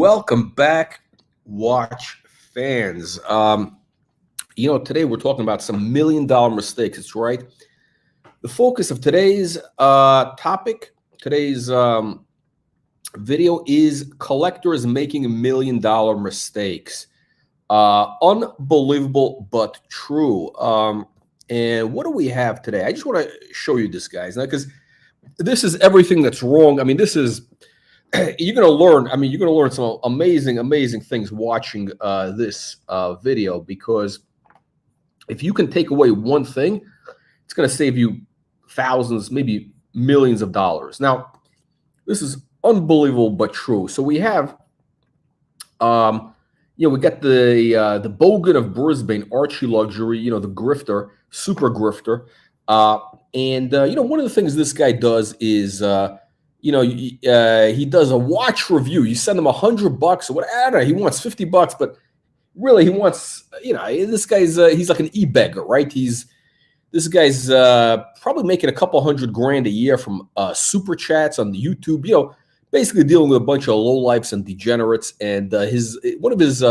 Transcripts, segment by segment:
Welcome back, watch fans. Today we're talking about some million-dollar mistakes. That's right. The focus of today's topic, today's video is collectors making million-dollar mistakes. Unbelievable but true. And what do we have today? I just want to show you this, guys, because this is everything that's wrong. I mean, this is you're going to learn. I mean, you're going to learn some amazing things watching this video, because if you can take away one thing, it's going to save you thousands, maybe millions of dollars. Now, this is unbelievable but true. So we have, we got the Bogan of Brisbane, ArchieLuxury, the grifter, super grifter. One of the things this guy does is, he does a watch review. You send him $100 or what? I don't know. He wants $50, but really he wants, this guy's, he's like an e-beggar, right? This guy's probably making a couple $100,000 a year from super chats on the YouTube, basically dealing with a bunch of lowlifes and degenerates. And one of his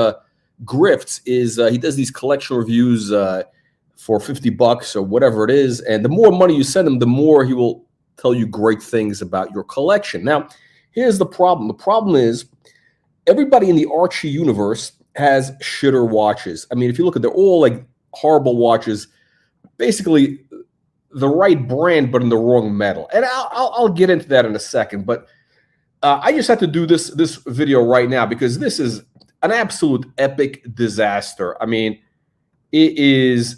grifts is he does these collection reviews for $50 or whatever it is. And the more money you send him, the more he will tell you great things about your collection. Now, here's the problem. The problem is everybody in the Archie universe has shitter watches. I mean, if you look at, they're all like horrible watches, basically the right brand, but in the wrong metal. And I'll get into that in a second. But I just had to do this video right now because this is an absolute epic disaster. I mean, it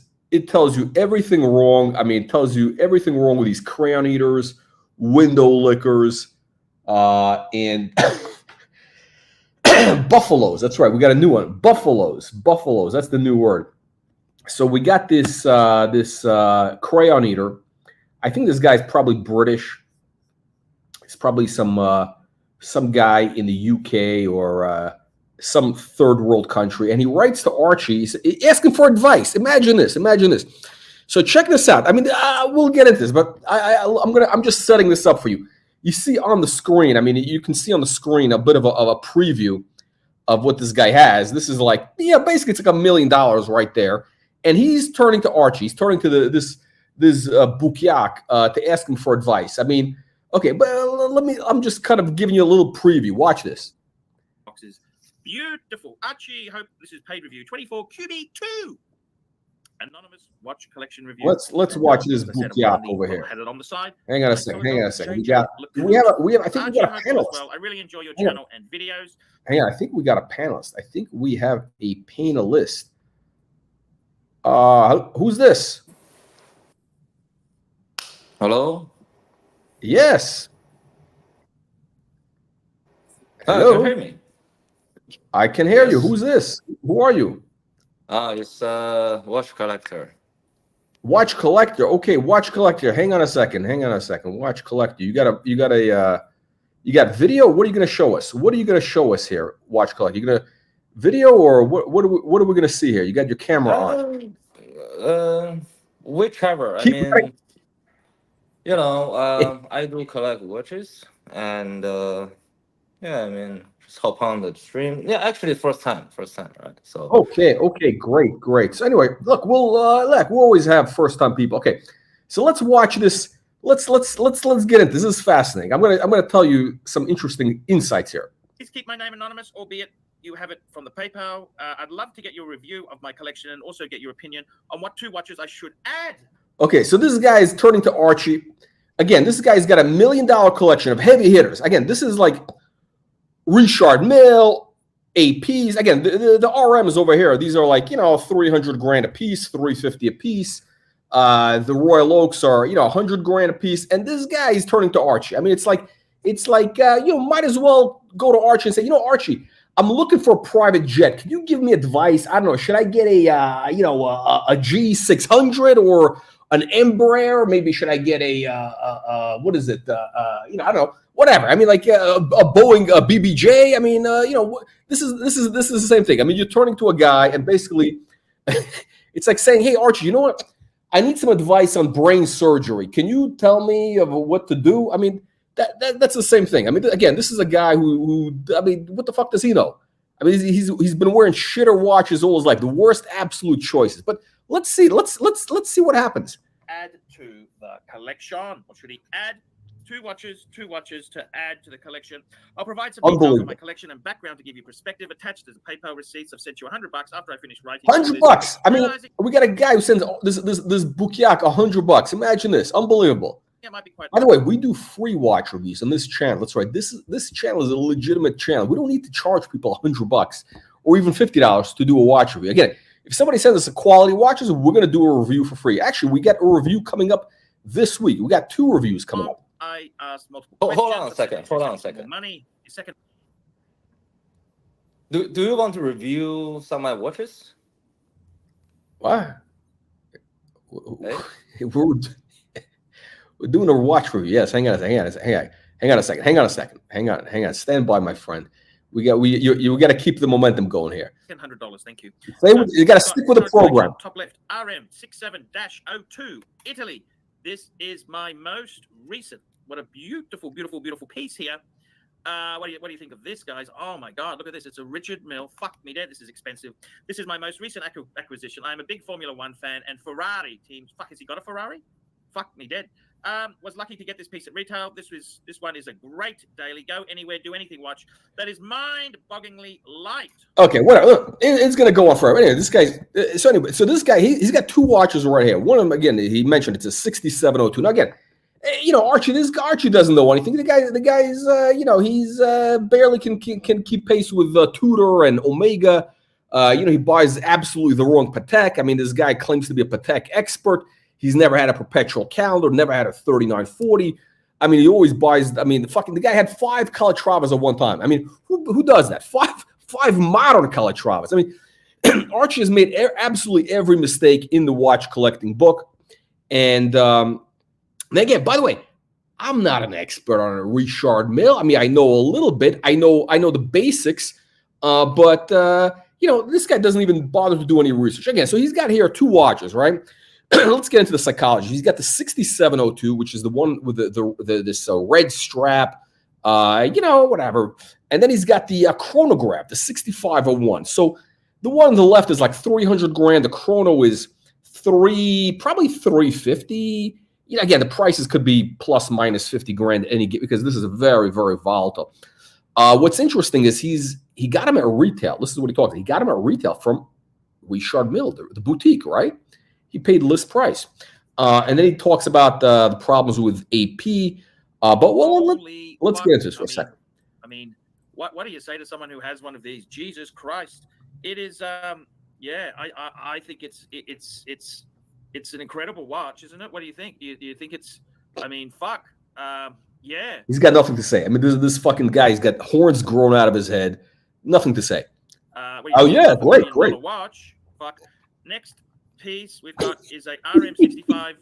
tells you everything wrong. I mean, it tells you everything wrong with these crayon eaters, window lickers, and buffaloes. That's right. We got a new one. Buffaloes. That's the new word. So we got this crayon eater. I think this guy's probably British. It's probably some guy in the UK or some third world country, and he writes to Archie asking for advice. Imagine this. So check this out. I mean, we'll get into this, but I'm just setting this up for you. You see on the screen. I mean, you can see on the screen a bit of a preview of what this guy has. This is like, basically it's like $1 million right there, and he's turning to Archie. He's turning to this Bukiak to ask him for advice. I mean, okay, but I'm just kind of giving you a little preview. Watch this. Boxes. Beautiful. Archie, hope this is paid review 24QB2. Anonymous watch collection review. Let's watch this Bukiak over here. Had it on the side. Hang on a second. We have I think we got a panelist. Well, I really enjoy your channel and videos. Hang on, I think we got a panelist. I think we have a panelist. Who's this? Hello? Yes. Hello. Can you hear me? I can hear you. Who's this? Who are you? It's watch collector. Watch collector. Okay, watch collector. Hang on a second. Watch collector. You got video? What are you going to show us? What are you going to show us here? Watch collector. You going to video, or what are we going to see here? You got your camera on. Whichever. I do collect watches, and just hop on the stream. Yeah, actually, first time, right? So okay, great. So anyway, look, we'll always have first time people. Okay, so let's watch this. Let's get into this. This is fascinating. I'm gonna tell you some interesting insights here. Please keep my name anonymous, albeit you have it from the PayPal. I'd love to get your review of my collection and also get your opinion on what 2 watches I should add. Okay, so this guy is turning to Archie. Again, this guy's got $1 million collection of heavy hitters. Again, this is like Richard Mille, APs. Again, the RMs over here, these are like, $300,000 a piece, $350 a piece. The Royal Oaks are, $100,000 a piece. And this guy is turning to Archie. I mean, it's like, might as well go to Archie and say, Archie, I'm looking for a private jet. Can you give me advice? I don't know. Should I get a G600 or an Embraer? Maybe should I get what is it? I don't know. Whatever. I mean, like a Boeing, a BBJ. I mean, this is the same thing. I mean, you're turning to a guy, and basically, it's like saying, "Hey, Archie, you know what? I need some advice on brain surgery. Can you tell me of what to do?" I mean, That's the same thing. I mean, again, this is a guy who I mean, what the fuck does he know? I mean, he's been wearing shitter watches all his life, the worst absolute choices. But let's see what happens. Add to the collection. What should he add? Two watches to add to the collection. I'll provide some details on my collection and background to give you perspective. Attached as a PayPal receipts. I've sent you $100 after I finish writing. $100. I mean, we got a guy who sends this Bukiak $100. Imagine this, unbelievable. Yeah, it might be quite. By the way, we do free watch reviews on this channel. That's right. This channel is a legitimate channel. We don't need to charge people $100 or even $50 to do a watch review. Again, if somebody sends us a quality watches, we're going to do a review for free. Actually, we got a review coming up this week. We got 2 reviews coming up. I asked multiple Hold questions. on a second. Money. Second. Do you want to review some of my watches? What? Hey? We're doing a watch review. Yes, hang on a second. Stand by, my friend. You got to keep the momentum going here. $100, thank you. You got to stick with the program. Top left, RM67-02, Italy. This is my most recent. What a beautiful, beautiful, beautiful piece here. What do you think of this, guys? Oh my God, look at this. It's a Richard Mille. Fuck me dead. This is expensive. This is my most recent acquisition. I'm a big Formula One fan and Ferrari teams. Fuck, has he got a Ferrari? Fuck me dead. Was lucky to get this piece at retail. This one is a great daily. Go anywhere, do anything watch. That is mind-bogglingly light. Okay, whatever. Look, it's going to go on forever. Anyway, this guy's so this guy he's got 2 watches right here. One of them, again, he mentioned it's a 6702. Now again, Archie doesn't know anything. The guy's he's barely can keep pace with Tudor and Omega. He buys absolutely the wrong Patek. I mean, this guy claims to be a Patek expert. He's never had a perpetual calendar, never had a 3940. I mean, he always buys. I mean, the guy had 5 Calatravas at one time. I mean, who does that? Five modern Calatravas. I mean, Archie has made absolutely every mistake in the watch collecting book. And again, by the way, I'm not an expert on a Richard Mille. I mean, I know a little bit. I know the basics, but this guy doesn't even bother to do any research. Again, so he's got here 2 watches, right? Let's get into the psychology. He's got the 6702, which is the one with this red strap, whatever. And then he's got the chronograph, the 6501. So the one on the left is like 300 grand. The chrono is probably 350. Again, the prices could be plus minus 50 grand because this is a very, very volatile. What's interesting is he got him at retail. This is what he talks. He got him at retail from Richard Mille, the boutique, right? He paid list price. And then he talks about the problems with AP. But let's get into this for a second. I mean, what do you say to someone who has one of these? Jesus Christ. It is, I think it's an incredible watch, isn't it? What do you think? Do you think it's, I mean, fuck. Yeah. He's got nothing to say. I mean, this fucking guy, he's got horns grown out of his head. Nothing to say. Great. Watch. Fuck. Next piece we've got is a RM65-01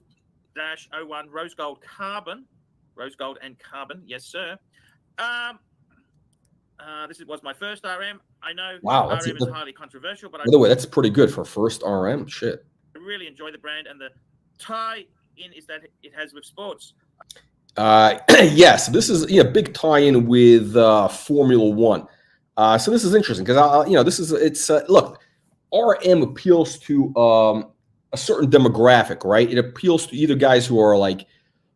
rose gold carbon. Rose gold and carbon. Yes, sir. This was my first RM. I know RM is highly controversial, but by the way, that's pretty good for first RM. Shit. I really enjoy the brand, and the tie-in is that it has with sports. Yes, this is a big tie-in with Formula One. So this is interesting because look, RM appeals to a certain demographic, right? It appeals to either guys who are like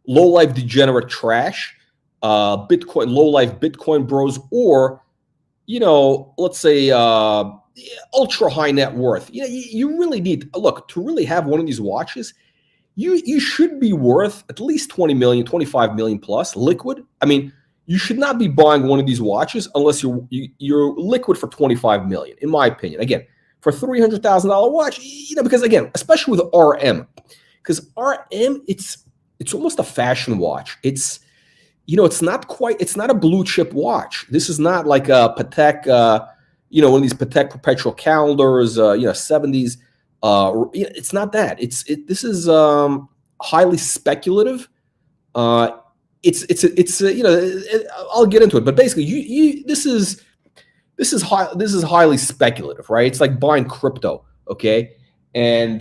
low-life degenerate trash, low-life Bitcoin bros, or let's say ultra high net worth. You really need to really have one of these watches. You should be worth at least 20 million, 25 million plus liquid. I mean, you should not be buying one of these watches unless you're liquid for 25 million, in my opinion. Again, for $300,000 watch, because again, especially with RM, because RM, it's almost a fashion watch. It's it's not a blue chip watch. This is not like a Patek, one of these Patek perpetual calendars, 70s. It's not that. This is highly speculative. I'll get into it, but basically, this is highly speculative, right? It's like buying crypto, okay? And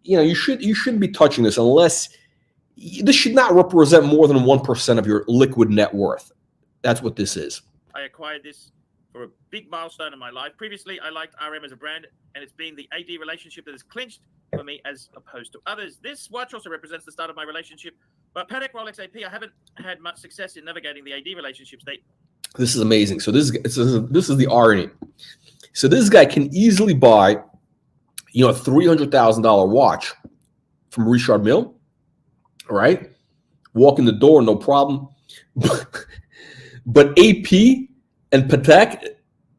you shouldn't be touching this unless This should not represent more than 1% of your liquid net worth. That's what this is. I acquired this for a big milestone in my life. Previously, I liked RM as a brand, and it's been the AD relationship that has clinched for me as opposed to others. This watch also represents the start of my relationship, but Patek Rolex AP, I haven't had much success in navigating the AD relationships. This is amazing. So this is the irony. So this guy can easily buy, you know, a $300,000 watch from Richard Mille, right? Walk in the door, no problem. But AP and Patek,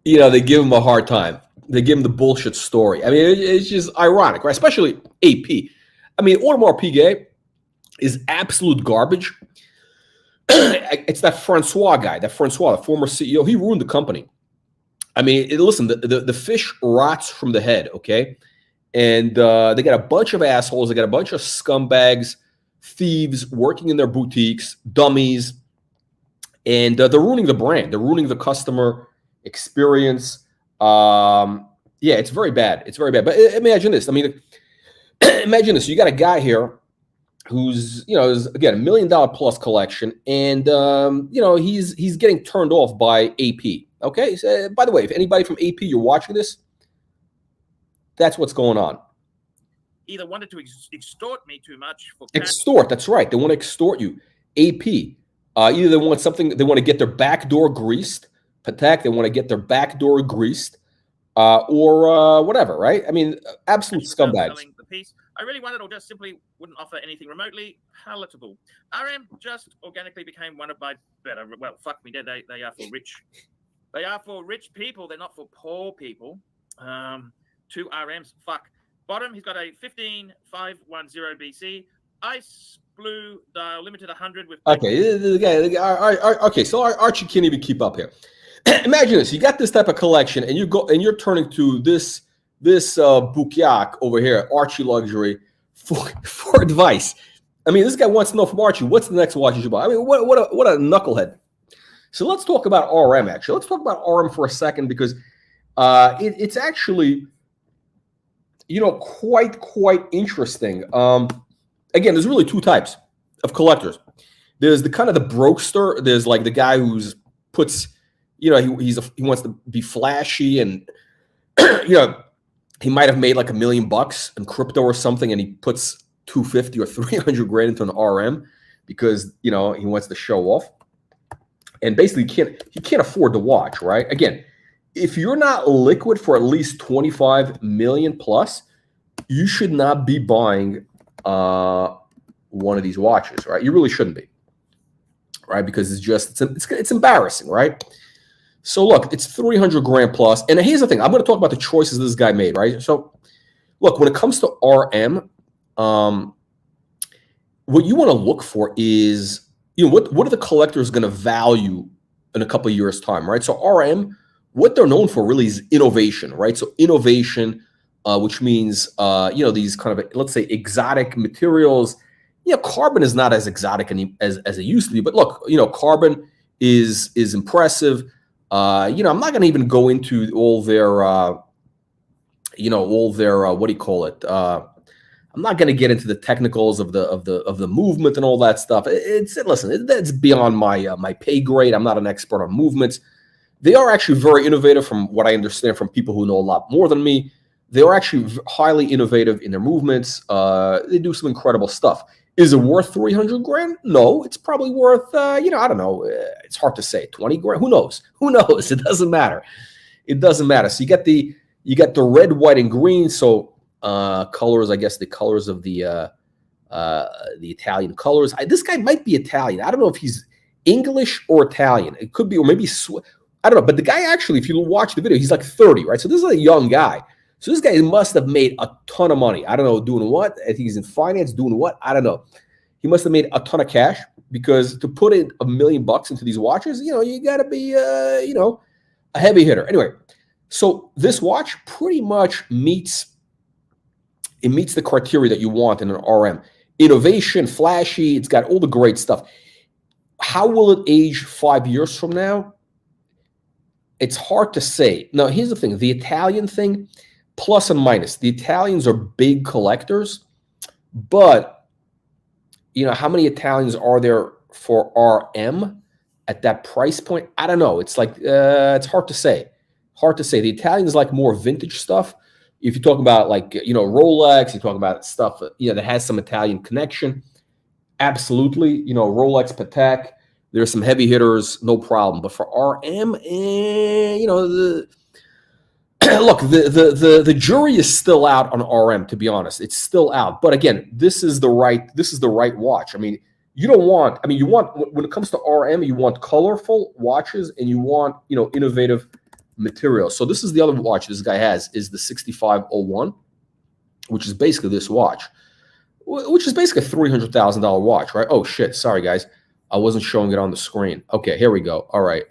you know, they give him a hard time. They give him the bullshit story. I mean, it's just ironic, right? Especially AP. I mean, Audemars Piguet is absolute garbage. It's that Francois guy, the former CEO. He ruined the company. I mean, listen, the fish rots from the head, okay? And they got a bunch of assholes. They got a bunch of scumbags, thieves working in their boutiques, dummies. And they're ruining the brand. They're ruining the customer experience. Yeah, it's very bad. It's very bad. But imagine this. I mean, imagine this. You got a guy here who's, you know, is, again, $1 million plus collection. And, you know, he's getting turned off by AP. Okay? So, by the way, if anybody from AP, you're watching this, that's what's going on. Either wanted to extort me too much. Extort. That's right. They want to extort you. AP. Either they want something, they want to get their back door greased. Patek, they want to get their back door greased, or whatever, right? I mean, absolute scumbags. The piece. I really wanted, or just simply wouldn't offer anything remotely palatable. RM just organically became one of my better. Well, fuck me dead. They are for rich. They are for rich people. They're not for poor people. Two RMs. Fuck. Bottom, he's got a 15510 BC. Ice blue dial, limited 100 with. Okay, okay. So Archie can't even keep up here. Imagine this: you got this type of collection, and you're turning to this Bouquiac over here, ArchieLuxury, for advice. I mean, this guy wants to know from Archie, what's the next watch you should buy? I mean, what a knucklehead. So let's talk about RM. Actually, let's talk about RM for a second, because it's actually, you know, quite interesting. Again, there's really two types of collectors. There's the kind of the brokester. There's like the guy who's puts, you know, he wants to be flashy, and you know, he might have made like $1 million in crypto or something, and he puts 250 or 300 grand into an RM because, you know, he wants to show off, and basically he can't afford the watch, right? Again, if you're not liquid for at least 25 million plus, you should not be buying one of these watches, right? You really shouldn't be, right? Because it's embarrassing, right? So look, it's 300 grand plus. And here's the thing. I'm going to talk about the choices this guy made, right? So look, when it comes to RM, what you want to look for is, you know, what are the collectors going to value in a couple of years' time, right? So RM, what they're known for really is innovation, right? So innovation, which means, you know, these kind of, let's say, exotic materials. You know, carbon is not as exotic as it used to be, but look, you know, carbon is impressive. You know, I'm not going to even go into all their, you know, what do you call it? I'm not going to get into the technicals of the movement and all that stuff. Listen, that's beyond my pay grade. I'm not an expert on movements. They are actually very innovative, from what I understand from people who know a lot more than me. They are actually highly innovative in their movements. They do some incredible stuff. Is it worth 300 grand? No, it's probably worth, you know, I don't know. It's hard to say. 20 grand? Who knows? Who knows? It doesn't matter. It doesn't matter. So you got the red, white, and green. So colors, I guess the colors of the Italian colors. This guy might be Italian. I don't know if he's English or Italian. It could be, or maybe, I don't know. But the guy actually, if you watch the video, he's like 30, right? So this is a young guy. So this guy must have made a ton of money. I don't know, doing what? I think he's in finance, doing what? I don't know. He must have made a ton of cash, because to put in $1 million into these watches, you know, you got to be, you know, a heavy hitter. Anyway, so this watch pretty much meets the criteria that you want in an RM. Innovation, flashy, it's got all the great stuff. How will it age 5 years from now? It's hard to say. Now, here's the thing. The Italian thing, plus and minus. The Italians are big collectors, but you know, how many Italians are there for RM at that price point? I don't know. It's like, it's hard to say. Hard to say. The Italians like more vintage stuff. If you talk about like, you know, Rolex, you talk about stuff, you know, that has some Italian connection. Absolutely. You know, Rolex, Patek, there's some heavy hitters, no problem. But for RM, you know, look, the jury is still out on RM, to be honest. It's still out. But again, this is the right watch. I mean, you don't want, I mean, you want, when it comes to RM, you want colorful watches and you want, you know, innovative materials. So this is the other watch this guy has, is the 6501, which is basically this watch, which is basically a $300,000 watch, right? Oh shit, sorry guys, I wasn't showing it on the screen. Okay, here we go. All right.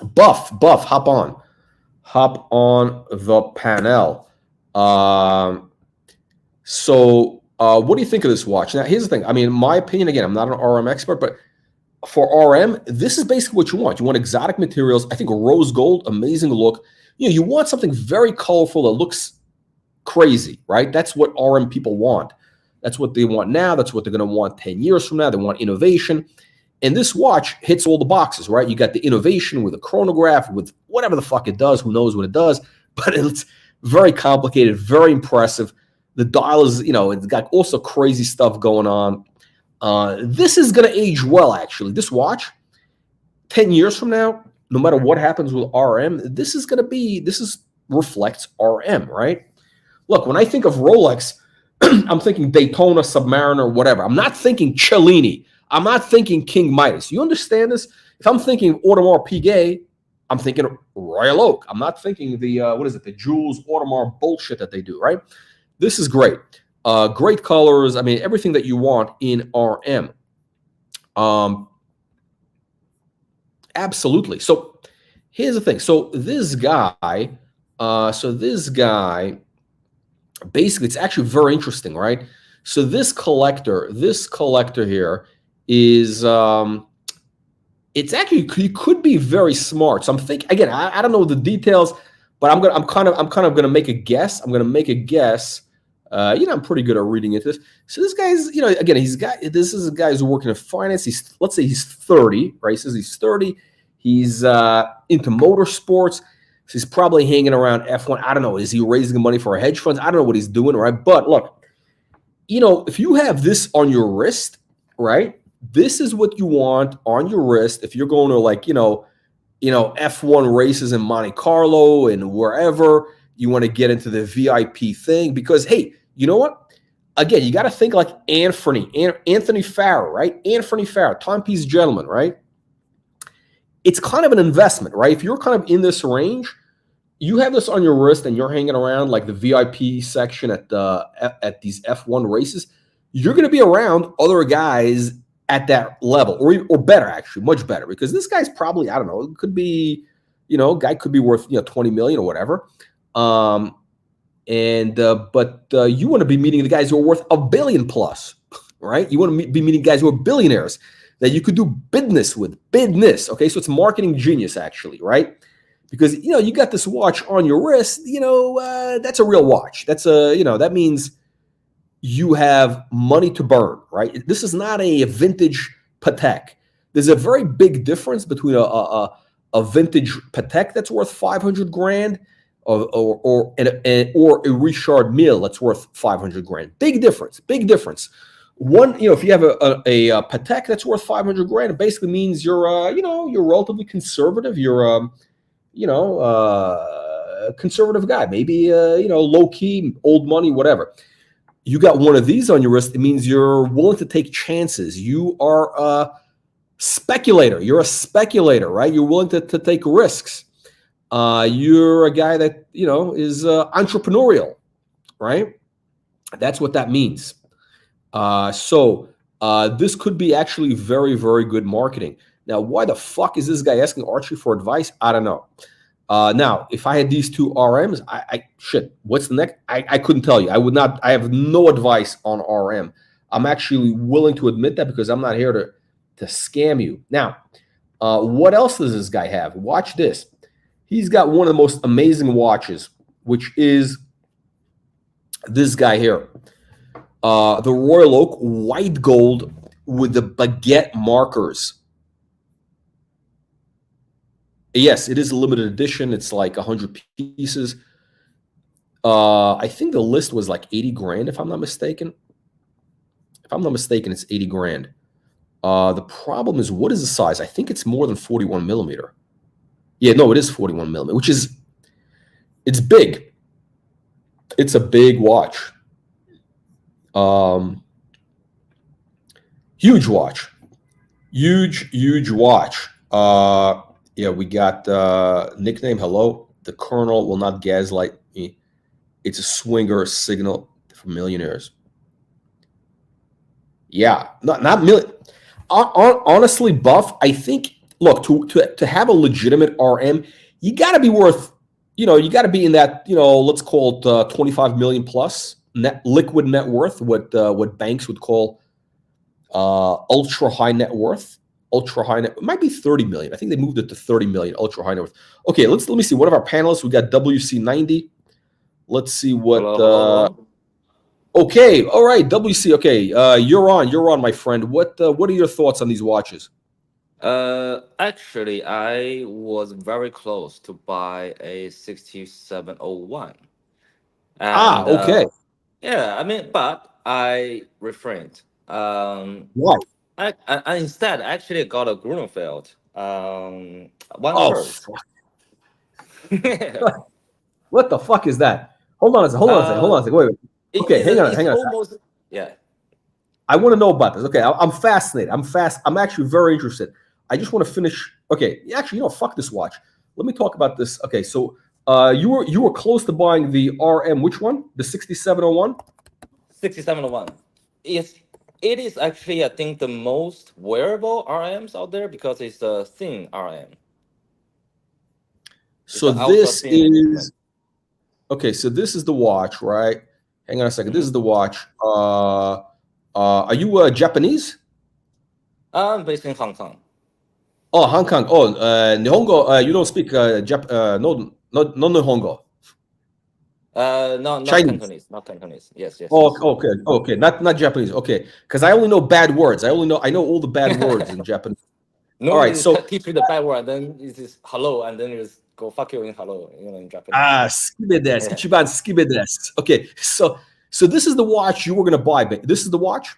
Buff, hop on the panel. So what do you think of this watch? Now, here's the thing. I mean, in my opinion, again, I'm not an RM expert, but for RM, this is basically what you want. You want exotic materials. I think rose gold, amazing look. You know, you want something very colorful that looks crazy, right? That's what RM people want. That's what they want now. That's what they're going to want 10 years from now. They want innovation. And this watch hits all the boxes, right? You got the innovation with a chronograph, with whatever the fuck it does. Who knows what it does? But it's very complicated, very impressive. The dial is, you know, it's got also crazy stuff going on. This is going to age well, actually. This watch, 10 years from now, no matter what happens with RM, this is going to be, reflects RM, right? Look, when I think of Rolex, I'm thinking Daytona, Submariner, whatever. I'm not thinking Cellini. I'm not thinking King Midas. You understand this? If I'm thinking Audemars Piguet, I'm thinking Royal Oak. I'm not thinking the, the Jules Audemars bullshit that they do, right? This is great. Great colors. I mean, everything that you want in RM. Absolutely. So here's the thing. So this guy, basically, it's actually very interesting, right? So this collector here is, it's actually, he could be very smart. So I'm thinking, again, I don't know the details, but I'm kind of gonna make a guess. I'm gonna make a guess. You know, I'm pretty good at reading into this. So this guy's, you know, again, this is a guy who's working in finance. Let's say he's 30, right? He says he's 30. He's into motorsports. So he's probably hanging around F1. I don't know. Is he raising money for a hedge funds? I don't know what he's doing, right? But look, you know, if you have this on your wrist, right? This is what you want on your wrist. If you're going to, like, you know, F1 races in Monte Carlo and wherever, you want to get into the VIP thing, because, hey, you know what? Again, you got to think like Anthony Farrow, right? Anthony Farrow, timepiece gentleman, right? It's kind of an investment, right? If you're kind of in this range, you have this on your wrist and you're hanging around like the VIP section at these F1 races, you're going to be around other guys at that level, or better, actually, much better, because this guy's probably, I don't know, it could be, you know, guy could be worth, you know, 20 million or whatever. But you want to be meeting the guys who are worth $1 billion plus, right? You want to be meeting guys who are billionaires that you could do business with. Okay, so it's marketing genius, actually, right? Because, you know, you got this watch on your wrist, you know, that's a real watch. That's you know, that means you have money to burn, right? This is not a vintage Patek. There's a very big difference between a vintage Patek that's worth 500 grand or a Richard Mille that's worth 500 grand. Big difference. One, you know, if you have a Patek that's worth 500 grand, it basically means you're, you know, you're relatively conservative. You're, you know, a conservative guy, maybe, you know, low key, old money, whatever. You got one of these on your wrist, it means you're willing to take chances. You are a speculator. You're a speculator, right? You're willing to take risks. You're a guy that, you know, is entrepreneurial, right? That's what that means. So this could be actually very, very good marketing. Now, why the fuck is this guy asking Archie for advice? I don't know. Now, if I had these two RMs, shit, what's the next? I couldn't tell you. I would not. I have no advice on RM. I'm actually willing to admit that because I'm not here to scam you. Now, what else does this guy have? Watch this. He's got one of the most amazing watches, which is this guy here. The Royal Oak white gold with the baguette markers. Yes, it is a limited edition. It's like 100 pieces. I think the list was like 80 grand, if I'm not mistaken. If I'm not mistaken, it's 80 grand. The problem is, what is the size? I think it's more than 41 millimeter. Yeah, no, it is 41 millimeter, which is, it's big. It's a big watch. Huge watch. Huge watch. Yeah, we got nickname, hello. The Colonel will not gaslight me. It's a swinger signal for millionaires. Yeah, not million. Honestly, Buff, I think, look, to have a legitimate RM, you got to be worth, you got to be in that, let's call it 25 million plus liquid net worth, what banks would call ultra high net worth. It might be 30 million. I think they moved it to 30 million ultra high net worth. Okay, let me see. One of our panelists, we got WC90. Let's see what. Hello. Okay, all right, WC. Okay, you're on, my friend. What are your thoughts on these watches? Actually, I was very close to buy a 6701. And, okay. Yeah, I mean, but I refrained. Why? I instead actually got a Grunenfeld. One Oh, first. what the fuck is that? Hold on a second. Wait. Okay, hang on a second. Yeah. I want to know about this. Okay, I'm fascinated. I'm actually very interested. I just want to finish. Okay, actually, fuck this watch. Let me talk about this. Okay, so you were close to buying the RM. Which one? The 6701? 6701. It is actually, I think, the most wearable RMs out there because it's a thin RM. So this is okay. So this is the watch, right? Hang on a second. This is the watch. Are you Japanese? I'm based in Hong Kong. Oh, Hong Kong. Oh, Nihongo. You don't speak no Nihongo. No, not Chinese. Cantonese. Not Cantonese. Yes. Oh, okay. Not Japanese. Okay, because I only know bad words. I know all the bad words in Japanese. No, all right, so teach you the bad word, and then it's just hello, and then you just go fuck you in hello, in Japanese. Skibe desu. Ichiban skibe desu. Okay, so this is the watch you were gonna buy. This is the watch.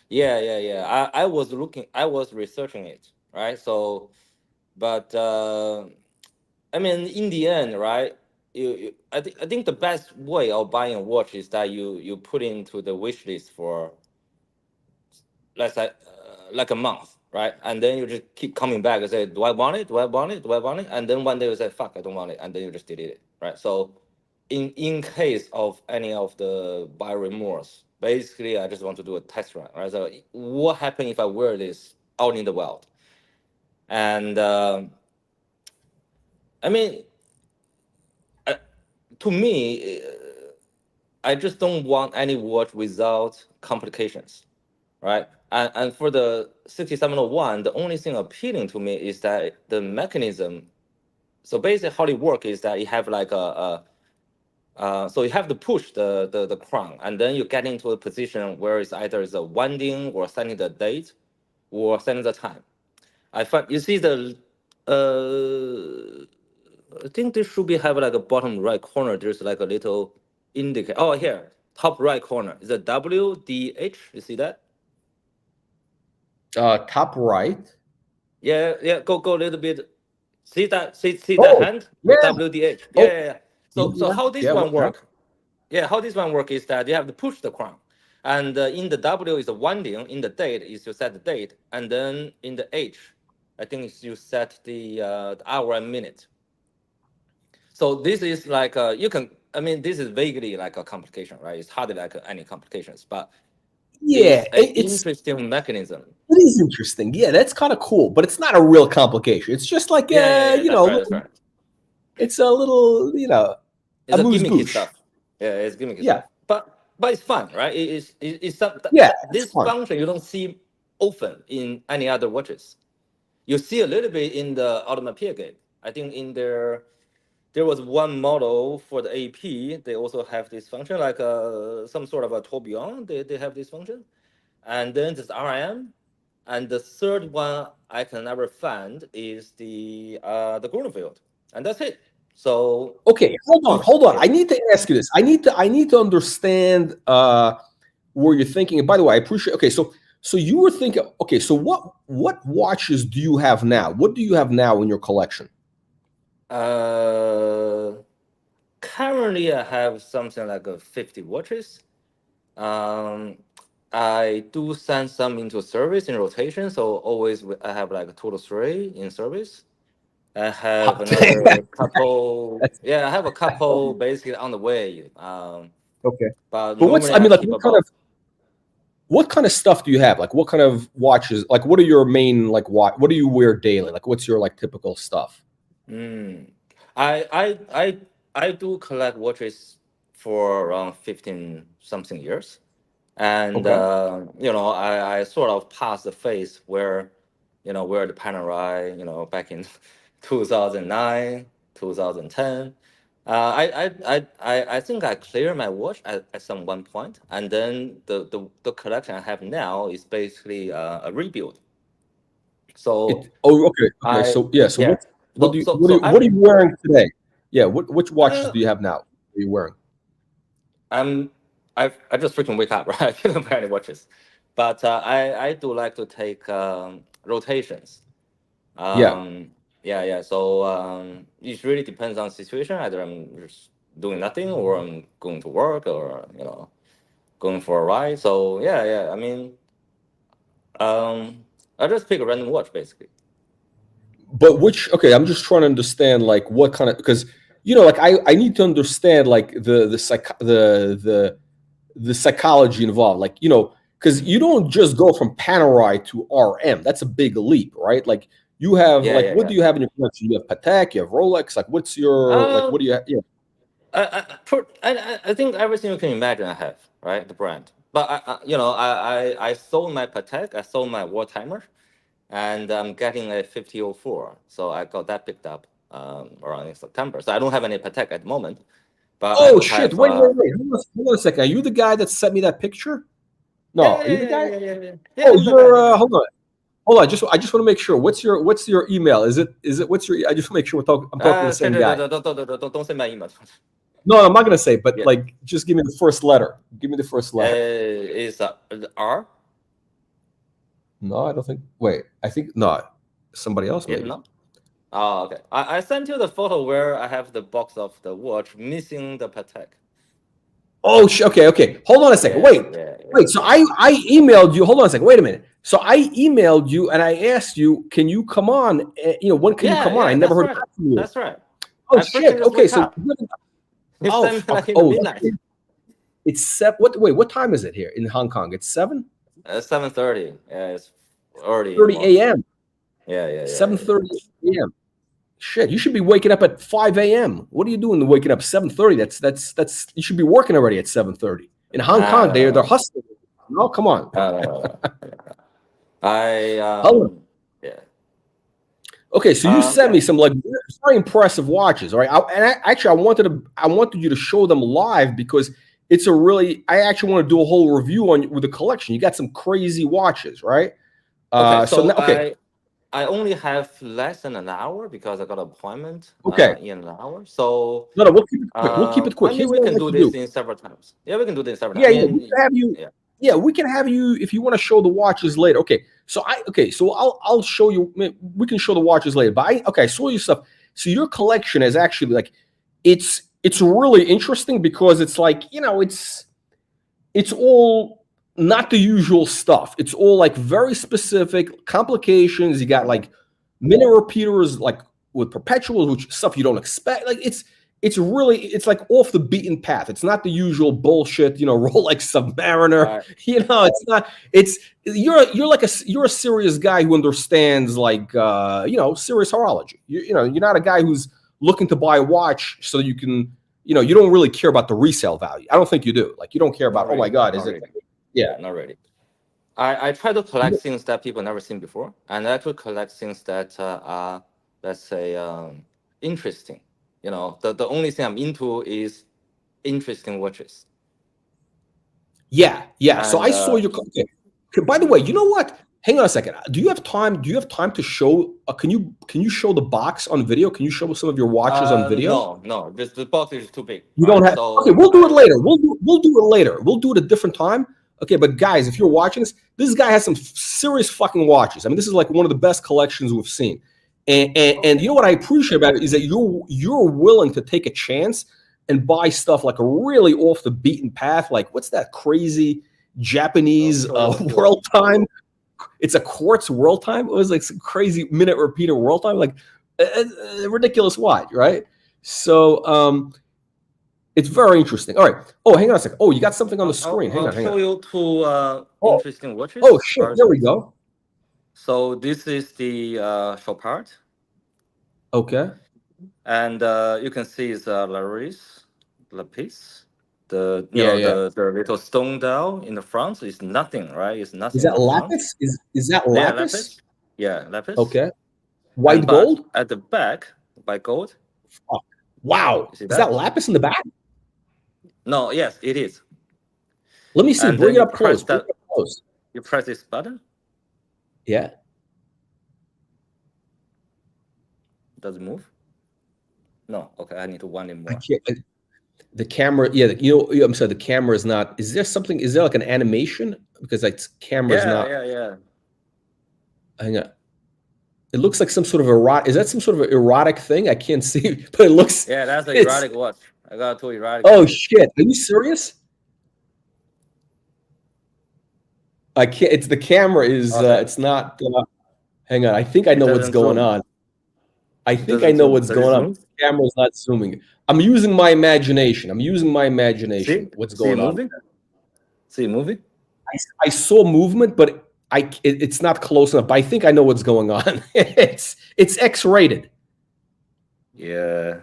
Yeah. I was researching it, right? So, but I mean, in the end, right? I think the best way of buying a watch is that you put into the wish list for, let's say, like a month, right? And then you just keep coming back and say, do I want it? Do I want it? Do I want it? And then one day you say, fuck, I don't want it, and then you just delete it, right? So, in case of any of the buy remorse, basically, I just want to do a test run, right? So, what happens if I wear this out in the wild? And I mean, to me, I just don't want any watch without complications, right? And for the 6701, the only thing appealing to me is that the mechanism. So basically, how it works is that you have like so you have to push the crown, and then you get into a position where it's either a winding or setting the date or setting the time. I find you see the I think this should be have like a bottom right corner. There's like a little indicator. Oh, here, top right corner is a WDH. You see that? Top right. Yeah. Go a little bit. See that? See that hand? Yeah. WDH. Yeah. So how this one work? Yeah, how this one work is that you have to push the crown, and in the W is the winding. In the date is you set the date, and then in the H, I think is you set the hour and minute. So this is like you can. I mean, this is vaguely like a complication, right? It's hardly like any complications, but yeah, it's an interesting mechanism. It is interesting. Yeah, that's kind of cool, but it's not a real complication. It's just like that's right. It's a little, it's a gimmicky stuff. Yeah, it's gimmicky stuff. But it's fun, right? It's something. Yeah, this function you don't see often in any other watches. You see a little bit in the Audemars Piguet. I think in their there was one model for the AP. They also have this function, like some sort of a tourbillon. They have this function, and then there's RM, and the third one I can never find is the Grunewald, and that's it. So Okay, hold on. yeah. I need to ask you this. I need to understand where you're thinking. And by the way, I appreciate. Okay, so you were thinking. Okay, so what watches do you have now? What do you have now in your collection? Currently I have something like 50 watches. I do send some into service in rotation, so always I have like 2 to 3 in service. I have another couple. Yeah, I have a couple basically on the way. Okay, But but what's normally I mean, I like keep about. what kind of stuff do you have? Like, what kind of watches? Like, what are your main like what do you wear daily? Like, what's your like typical stuff? I do collect watches for around 15 something years, and Okay. I sort of passed the phase where, where the Panerai, back in 2009, 2010. I think I cleared my watch at some one point, and then the collection I have now is basically a rebuild. So Okay. I So yeah. So yeah. what I'm are you wearing today? Yeah. Which watches do you have now? What are you wearing? I just freaking wake up, right? I didn't wear any watches, but I do like to take rotations. Yeah. Yeah. So it really depends on the situation. Either I'm just doing nothing, or I'm going to work, or going for a ride. So yeah. I mean, I just pick a random watch basically. But which? Okay. I'm just trying to understand like what kind of because like I need to understand like the psychology involved. Like because you don't just go from Panerai to RM. That's a big leap, right? Like you have like what Yeah. do you have in your collection? You have Patek, you have Rolex. Like what's your like what Um, do you have? Yeah. I think everything you can imagine I have, right? The brand. But I sold my Patek, I sold my war timer, and I'm getting a 5004. So I got that picked up around in September. So I don't have any Patek at the moment, but I Oh do shit! have Wait. Hold on a second. Are you the guy that sent me that picture? No, are you the guy? yeah, Oh, I'm the guy. you're. Hold on. Hold on. I just want to make sure. What's your email? Is it what's your? I just want to make sure I'm talking to the same guy. Don't say my email. No, I'm not gonna say. But Yeah. like, just give me the first letter. Give me the first letter. Is R? No, I don't think. Wait, I think no. Somebody else Yeah, maybe. no. Oh, okay. I sent you the photo where I have the box of the watch missing the Patek. Oh, okay. Hold on a second. Yeah. Wait. So I emailed you. Hold on a second. Wait a minute. So I emailed you and I asked you, can you come on? When can you come on? I never heard back from you. That's right. Oh I shit. just Okay. wake So up. You sent me like in the midnight. It's 7. What time is it here in Hong Kong? It's 7. 7:30. Yeah, it's early. 30 a.m. Yeah. 7:30 a.m. Shit, you should be waking up at 5 a.m. What are you doing waking up 7:30? That's you should be working already at 7:30. In Hong Kong, they're hustling. No, come on. Yeah. Okay, so you sent me some like very impressive watches, all right? I wanted you to show them live because it's a really. I actually want to do a whole review with the collection. You got some crazy watches, right? I only have less than an hour because I got an appointment in an hour. So no, we'll keep it quick. We'll keep it quick. I mean, we can do this in several times. Yeah, we can do this several times. Yeah, we can have you. Yeah, we can have you if you want to show the watches later. Okay, so I'll show you. We can show the watches later. But I saw your stuff. So your collection is actually like, it's really interesting because it's like it's all not the usual stuff. It's all like very specific complications. You got like minute repeaters, like with perpetuals, which stuff you don't expect. Like it's like off the beaten path. It's not the usual bullshit, Rolex Submariner. Right. It's not. It's you're a serious guy who understands like serious horology. You're not a guy who's looking to buy a watch so you can. You don't really care about the resale value. I don't think you do. Like you don't care about. Oh my God, is it? Yeah, not really. I try to collect things that people never seen before, and I try to collect things that are, let's say, interesting. the only thing I'm into is interesting watches. Yeah. So And I saw your. Okay. By the way, you know what? Hang on a second. Do you have time? Do you have time to show? Can you show the box on video? Can you show some of your watches on video? No, the box is too big. You don't have. So Okay, we'll do it later. We'll do it later. We'll do it a different time. Okay, but guys, if you're watching this guy has some serious fucking watches. I mean, this is like one of the best collections we've seen. And you know what I appreciate about it is that you're willing to take a chance and buy stuff like a really off the beaten path. Like, what's that crazy Japanese world time? It's a quartz world time. It was like some crazy minute repeater world time, like a ridiculous watch, right? So it's very interesting. All right. Oh, hang on a second. Oh, you got something on the screen. Hang on. I'll show you two interesting watches. Oh, shit. There we go. So this is the Chopard. Okay. And you can see it's lapis. The little stone dial in the front is nothing, right? It's nothing. Is that lapis? Is that lapis? Yeah, lapis. Okay. White gold? At the back, white gold. Oh, wow. Is that lapis in the back? No, yes, it is. Let me see. And Bring it up close. You press this button. Yeah. Does it move? No. Okay, I need to wind it more. I can't. The camera, I'm sorry, the camera is not. Is there like an animation? Because like camera's not. Yeah. Hang on. It looks like some sort of erotic. Is that some sort of erotic thing? I can't see, but it looks. Yeah, that's an erotic watch. I got two erotic. Oh shit! Are you serious? I can't. It's the camera is. Okay. It's not. Hang on. I think I know what's going on. I think I know what's going on. The camera's not zooming. I'm using my imagination. See? What's going on? Moving? See it moving? I saw movement, but it's not close enough. But I think I know what's going on. It's X-rated. Yeah.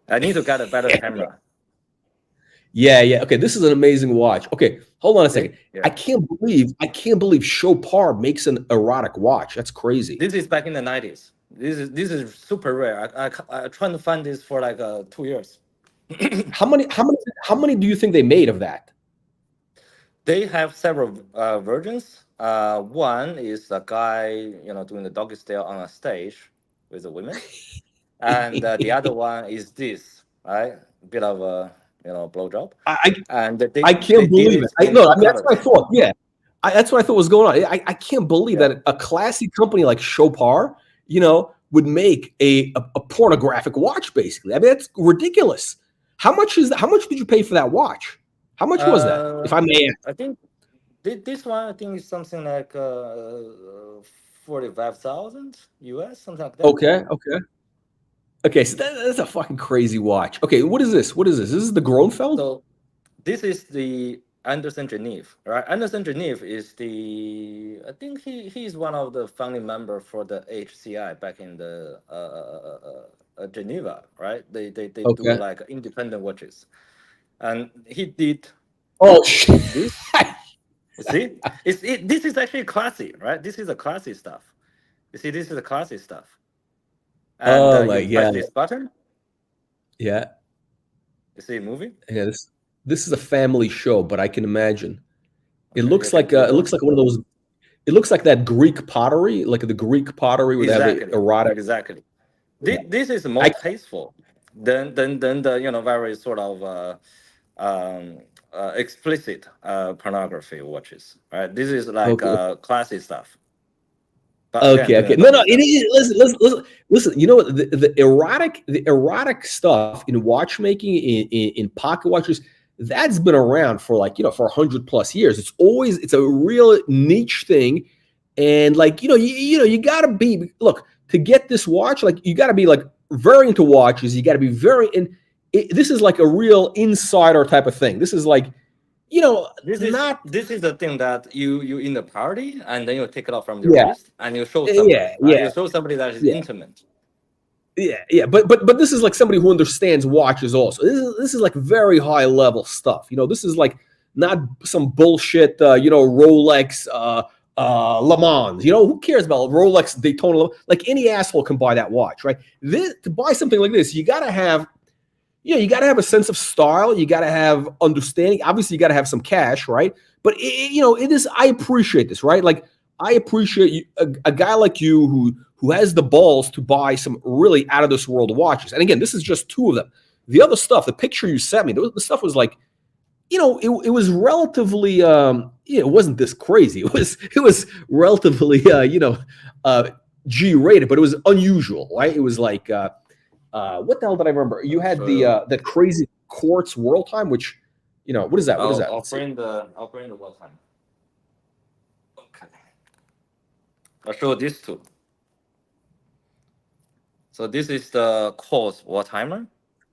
I need to get a better camera. Yeah. Okay, this is an amazing watch. Okay, hold on a second. Yeah. I can't believe Chopard makes an erotic watch. That's crazy. This is back in the 90s. This is super rare. I trying to find this for like 2 years. How many do you think they made of that? They have several versions. One is a guy, doing the doggy style on a stage with a woman, and the other one is this, right? A bit of a blowjob. I can't believe it. That's what I thought. Yeah, that's what I thought was going on. I can't believe that a classy company like Chopard, would make a pornographic watch, basically. I mean, that's ridiculous. How much is that? How much did you pay for that watch? How much was that, if I may ask? I think this one, is something like 45,000 US, something like that. Okay, so that's a fucking crazy watch. Okay, what is this? This is the Gronfeld? So this is the Anderson Genève, right? Anderson Genève is I think he's one of the founding members for the HCI back in the Geneva, right? They do like independent watches, and he did. Oh shit! This. See, this is actually classy, right? This is a classy stuff. You see, this is a classy stuff. And, my God! Press this button. Yeah. You see it moving? Yeah. This is a family show, but I can imagine. It looks like one of those. It looks like that Greek pottery, like the Greek pottery would have it erotic. Exactly. This is more tasteful than the very sort of explicit pornography watches. Right. This is like classy stuff. But okay. No. It is. Listen. You know what? The erotic stuff in watchmaking, in pocket watches, that's been around for for 100+ years. It's a real niche thing, and you gotta be to get this watch. You gotta be very into watches. You gotta be very this is like a real insider type of thing. This is this is the thing that you in the party and then you take it off from your wrist and you show somebody. You show somebody that is intimate. Yeah, but this is like somebody who understands watches also. This is like very high level stuff. This is like not some bullshit, Rolex, Le Mans. You know, who cares about Rolex, Daytona? Like any asshole can buy that watch, right? To buy something like this, you got to have, you got to have a sense of style. You got to have understanding. Obviously, you got to have some cash, right? But it is. I appreciate this, right? Like I appreciate you, a guy like you who has the balls to buy some really out of this world watches. And again, this is just two of them. The other stuff, the picture you sent me, the stuff was like, it was relatively, it wasn't this crazy. It was relatively, G-rated, but it was unusual, right? It was like, what the hell did I remember? You had the crazy quartz world time, which, what is that? What is that? I'll bring the world time. Okay. I'll show this too. So this is the quartz world timer. You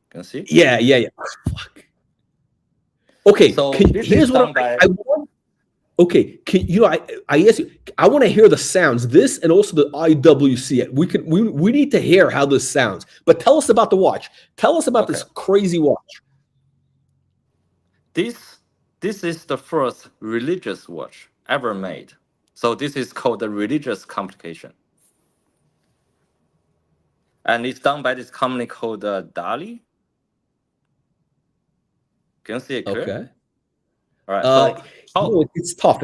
can see? Yeah. Fuck. Okay, so here's what I want. Okay, I ask you, I want to hear the sounds. This and also the IWC. We need to hear how this sounds. But tell us about the watch. Tell us about this crazy watch. This is the first religious watch ever made. So this is called the religious complication. And it's done by this company called Dali. Can you see it clear? Okay. All right. It's tough,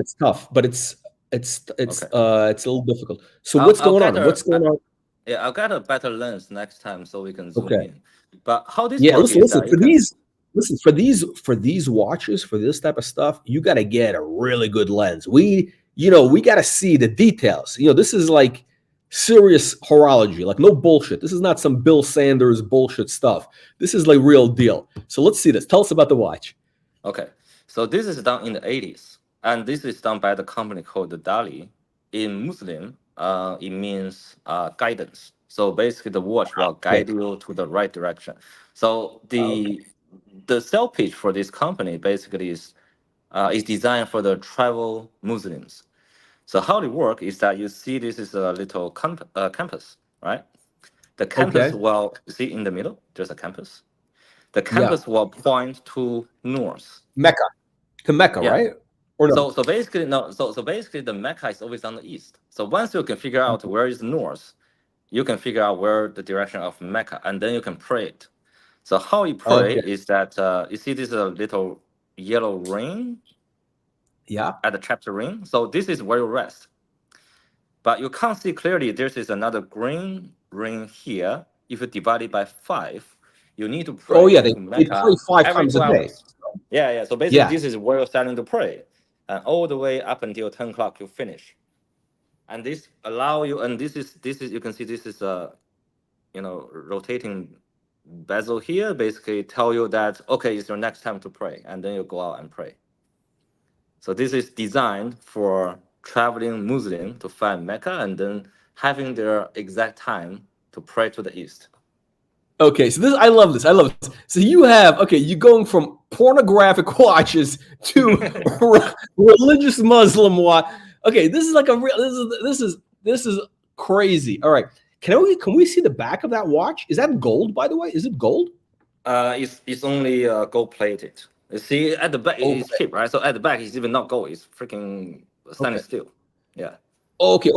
but it's a little difficult. So what's going on? What's going on? Yeah, I'll get a better lens next time so we can zoom in. But how this works? For these watches, for this type of stuff, you got to get a really good lens. We got to see the details. This is like serious horology, like no bullshit. This is not some Bill Sanders bullshit stuff. This is like real deal. So let's see this. Tell us about the watch. Okay, so this is done in the 80s, and this is done by the company called Dali. In Muslim, it means guidance. So basically, the watch will guide you to the right direction. So the sell pitch for this company basically is designed for the travel Muslims. So how it works is that you see this is a little campus, right? The campus will see in the middle, there's a campus. The campus will point to north. Mecca, right? Or no? So basically, no. So basically, the Mecca is always on the east. So once you can figure out where is north, you can figure out where the direction of Mecca, and then you can pray it. So how you pray is that you see this little yellow ring. Yeah. At the chapter ring. So this is where you rest. But you can't see clearly there is another green ring here. If you divide it by 5, you need to pray. They pray 5 times a day. Yeah. So basically this is where you're starting to pray. And all the way up until 10 o'clock you finish. And this allow you, and this is you can see this is a rotating bezel here, basically tell you that it's your next time to pray, and then you go out and pray. So this is designed for traveling Muslim to find Mecca and then having their exact time to pray to the east. Okay, so I love this. So you have you're going from pornographic watches to religious Muslim watch. Okay, this is like this is crazy. All right, can we see the back of that watch? Is that gold, by the way? Is it gold? It's only gold plated. You see, at the back it's cheap, right? So at the back it's even not gold; it's freaking stainless steel. Yeah. Okay.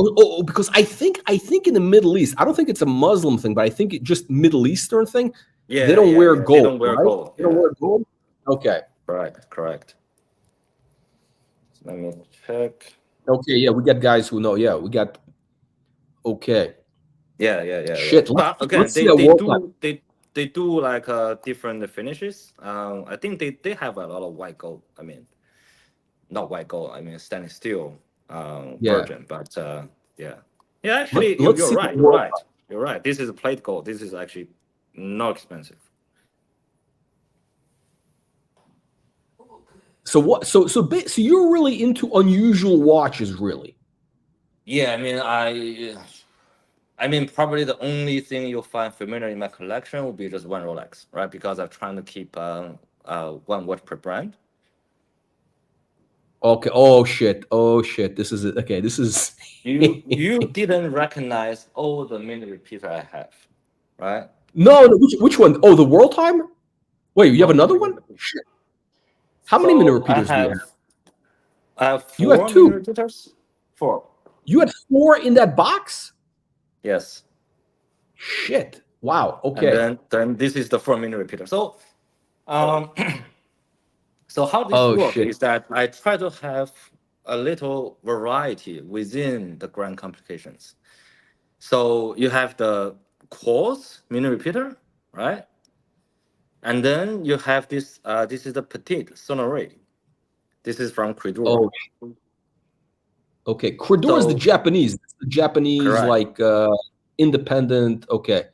Because I think in the Middle East, I don't think it's a Muslim thing, but I think it's just Middle Eastern thing. Yeah. They don't wear gold. They don't wear gold. They don't wear gold. Okay. Correct. Let me check. Okay. Yeah, we got guys who know. Yeah, we got. Okay. Yeah. Shit. But again, they do like different finishes. I think they have a lot of white gold. I mean, not white gold. I mean stainless steel version. But actually, you're right. This is a plate gold. This is actually not expensive. So what? So you're really into unusual watches, really? Yeah, I mean, probably the only thing you'll find familiar in my collection will be just one Rolex, right? Because I'm trying to keep one watch per brand. Okay. Oh shit. This is it. Okay. This is. You didn't recognize all the minute repeater I have, right? No. Which one? Oh, the world timer. Wait, you have another one? Shit. How many minute repeaters do you have? I have 4 minute repeaters. 4. You had 4 in that box? Yes. Shit. Wow. Okay. And then this is the 4-minute repeater. So, so how this Oh works shit. is that I try to have a little variety within the grand complications. So you have the quartz minute repeater, right? And then you have this. This is the petite sonore. This is from Credor. Oh. Okay. Credor is the So- Japanese. It's the Japanese Correct. like independent. Okay.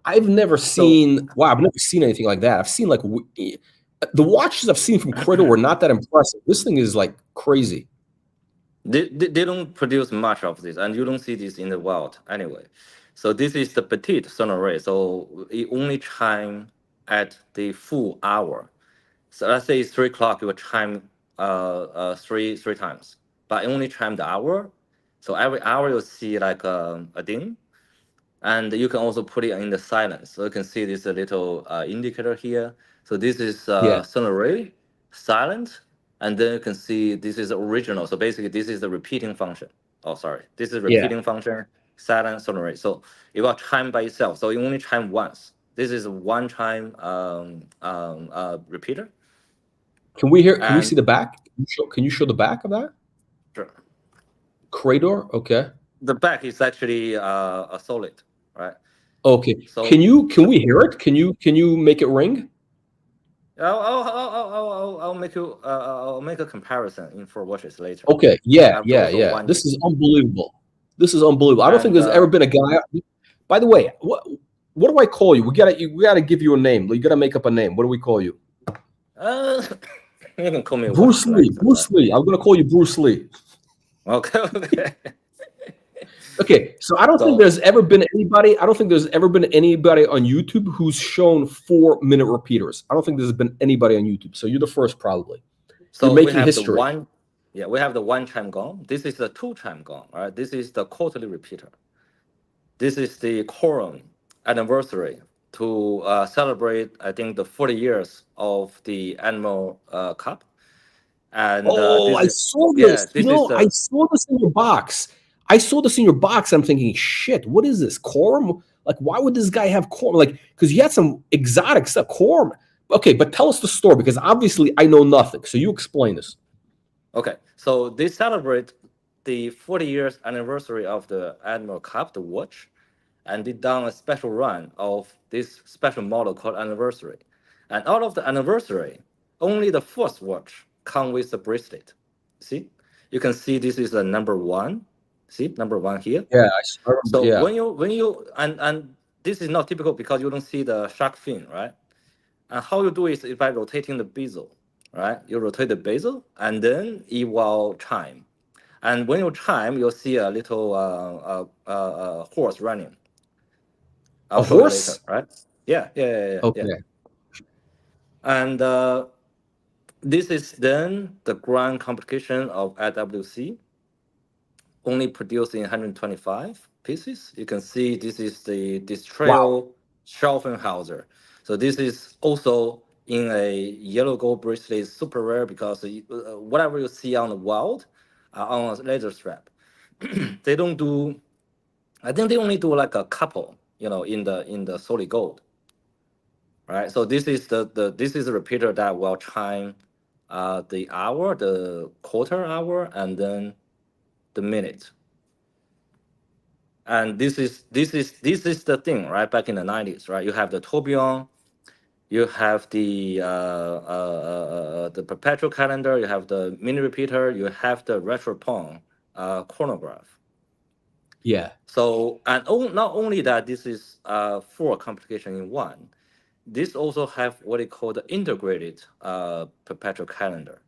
I've never seen. Wow. I've never seen anything like that. I've seen like the watches I've seen from Credor were not that impressive. This thing is like crazy. They don't produce much of this, and you don't see this in the wild anyway. So this is the petite sonore. So it only chime at the full hour. So let's say it's 3 o'clock, it will chime three times, but it only chime the hour. So every hour you'll see like a ding, and you can also put it in the silence. So you can see this little indicator here. So this is sonore, silent, and then you can see this is original. So basically this is the repeating function. Oh, sorry, this is repeating function, silent, sonore. So it will chime by itself. So you only chime once. This is a one chime repeater. Can we hear? Can we see the back? Can you show the back of that? Sure. Credor. Okay. The back is actually a solid, right? Okay. So Can we hear it? Can you make it ring? I'll make you I'll make a comparison in 4 watches later. Okay. Yeah. This is unbelievable. This is unbelievable. I don't think there's ever been a guy. By the way, what do I call you? We gotta give you a name. You gotta make up a name. What do we call you? You can call me Bruce Lee. Bruce Lee. I'm gonna call you Bruce Lee. Okay. Okay, so I don't think there's ever been anybody. I don't think there's ever been anybody on YouTube who's shown 4-minute repeaters. I don't think there's been anybody on YouTube. So you're the first, probably. So you're making we have history. We have the 1 chime gong. This is the 2 chime gong. Right. This is the quarterly repeater. This is the Coron anniversary to celebrate, I think, the 40 years of the Animal Cup. And I saw this. I saw this in your box. I saw this in your box. I'm thinking, shit, what is this? Quorum? Like, why would this guy have quorum? Like, because you had some exotic stuff. Quorum. Okay, but tell us the story, because obviously I know nothing. So you explain this. Okay, so they celebrate the 40 years anniversary of the Admiral Cup, the watch, and they done a special run of this special model called Anniversary. And out of the Anniversary, only the first watch come with the bracelet. See, you can see this is the number 1. See, number 1 here. Yeah. So when you and this is not typical because you don't see the shark fin, right? And how you do it is by rotating the bezel, right? You rotate the bezel, and then it will chime. And when you chime, you'll see a little horse running. I'll show horse? you later, right? Yeah. Okay. Yeah. And this is then the grand complication of IWC. Only produced in 125 pieces. You can see this is the trail Schaufenhauser. So this is also in a yellow gold bracelet, super rare because whatever you see on the wild on a laser strap. They don't do. I think they only do like a couple, in the solid gold. Right. So this is this is a repeater that will chime the hour, the quarter hour, and then the minute. And this is the thing, right? Back in the 90s, right? You have the tourbillon, you have the perpetual calendar, you have the mini repeater, you have the retropon chronograph. Yeah. So, and not only that, this is 4 complication in 1. This also have what they call the integrated perpetual calendar.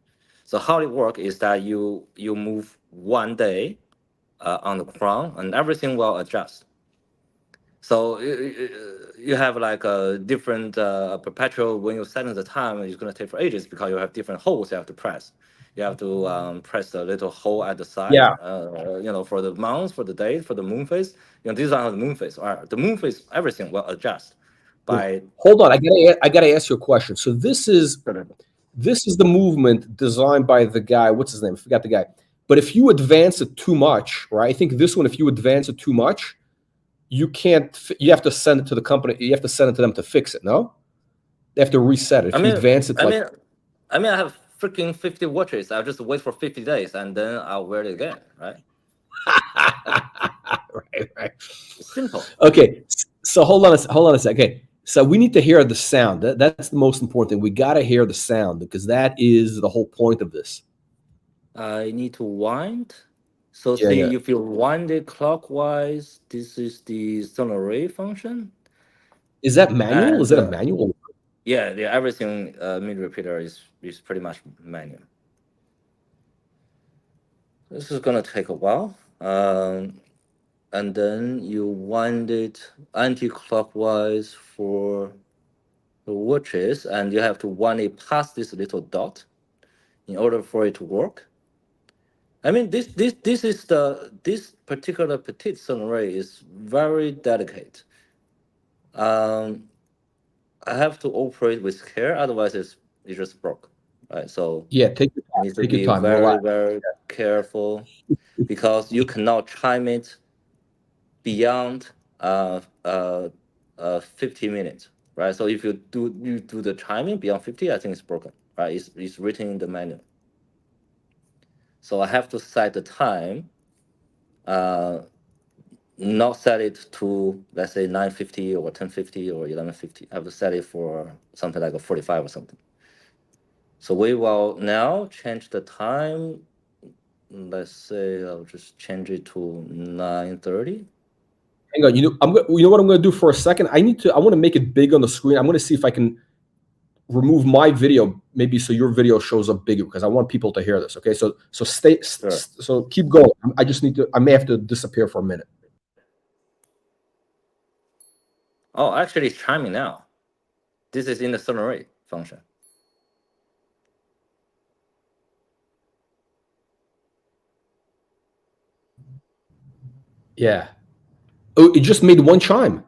So how it works is that you move 1 day on the crown, and everything will adjust. So you have like a different perpetual. When you're setting the time, it's going to take for ages because you have different holes you have to press. You have to press the little hole at the side. Yeah. For the months, for the days, for the moon phase. These are the moon phase. The moon phase, everything will adjust. Hold on, I gotta ask you a question. So this is the movement designed by the guy. What's his name? I forgot the guy. But if you advance it too much, right? I think this one, if you advance it too much, you can't. You have to send it to the company. You have to send it to them to fix it. No, they have to reset it. If you advance it, I have freaking 50 watches. I'll just wait for 50 days and then I'll wear it again, right? right. Simple. Okay, so hold on a second. Okay, so we need to hear the sound. That's the most important thing. We got to hear the sound because that is the whole point of this. I need to wind. So see, if you wind it clockwise, this is the sonnerie function. Is that manual? Is that a manual? Yeah, everything mini repeater is pretty much manual. This is gonna take a while. And then you wind it anti-clockwise for the watches, and you have to wind it past this little dot in order for it to work. I mean, this particular petite sonnerie is very delicate. I have to operate with care, otherwise it just broke. Right, so yeah, take your time. You need to be very careful because you cannot chime it beyond 50 minutes, right? So if you do the chiming beyond 50, I think it's broken, right? It's written in the manual. So I have to set the time, not set it to, let's say, 9:50 or 10:50 or 11:50. I have to set it for something like a 45 or something. So we will now change the time. Let's say I'll just change it to 9:30. Hang on, you know what I'm going to do for a second? I want to make it big on the screen. I'm going to see if I can remove my video, maybe so your video shows up bigger because I want people to hear this. Okay, so so keep going. I may have to disappear for a minute. Oh, actually, it's chiming now. This is in the sonnerie function. Yeah. Oh, it just made one chime.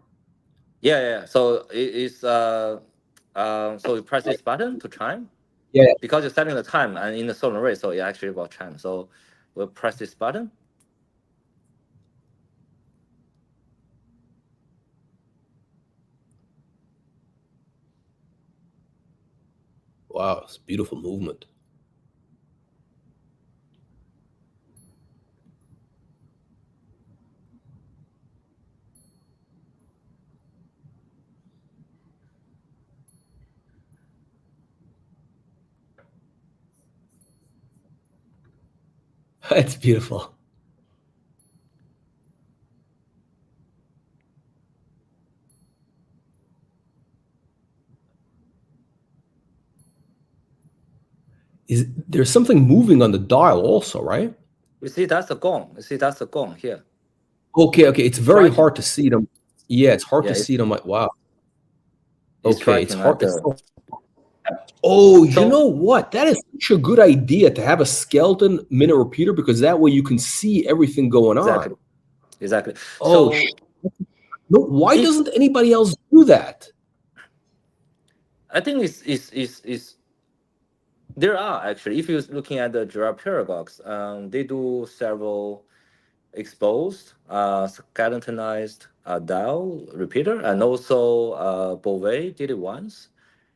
Yeah. So it's so you press this button to chime. Yeah. Because you're setting the time and in the sonnerie, so it actually will chime. So we'll press this button. Wow, it's beautiful movement. It's beautiful. There's something moving on the dial also, right? You see, that's the gong. You see, that's the gong here. Okay. It's very hard to see them. Yeah, it's hard to see them. Like, wow. Okay, it's hard. Oh, you know what? That is such a good idea to have a skeleton minute repeater because that way you can see everything going on. Exactly. Oh, no, why doesn't anybody else do that? I think it's there are actually, if you're looking at the Gerard Paradox, they do several exposed, skeletonized dial repeater, and also Beauvais did it once.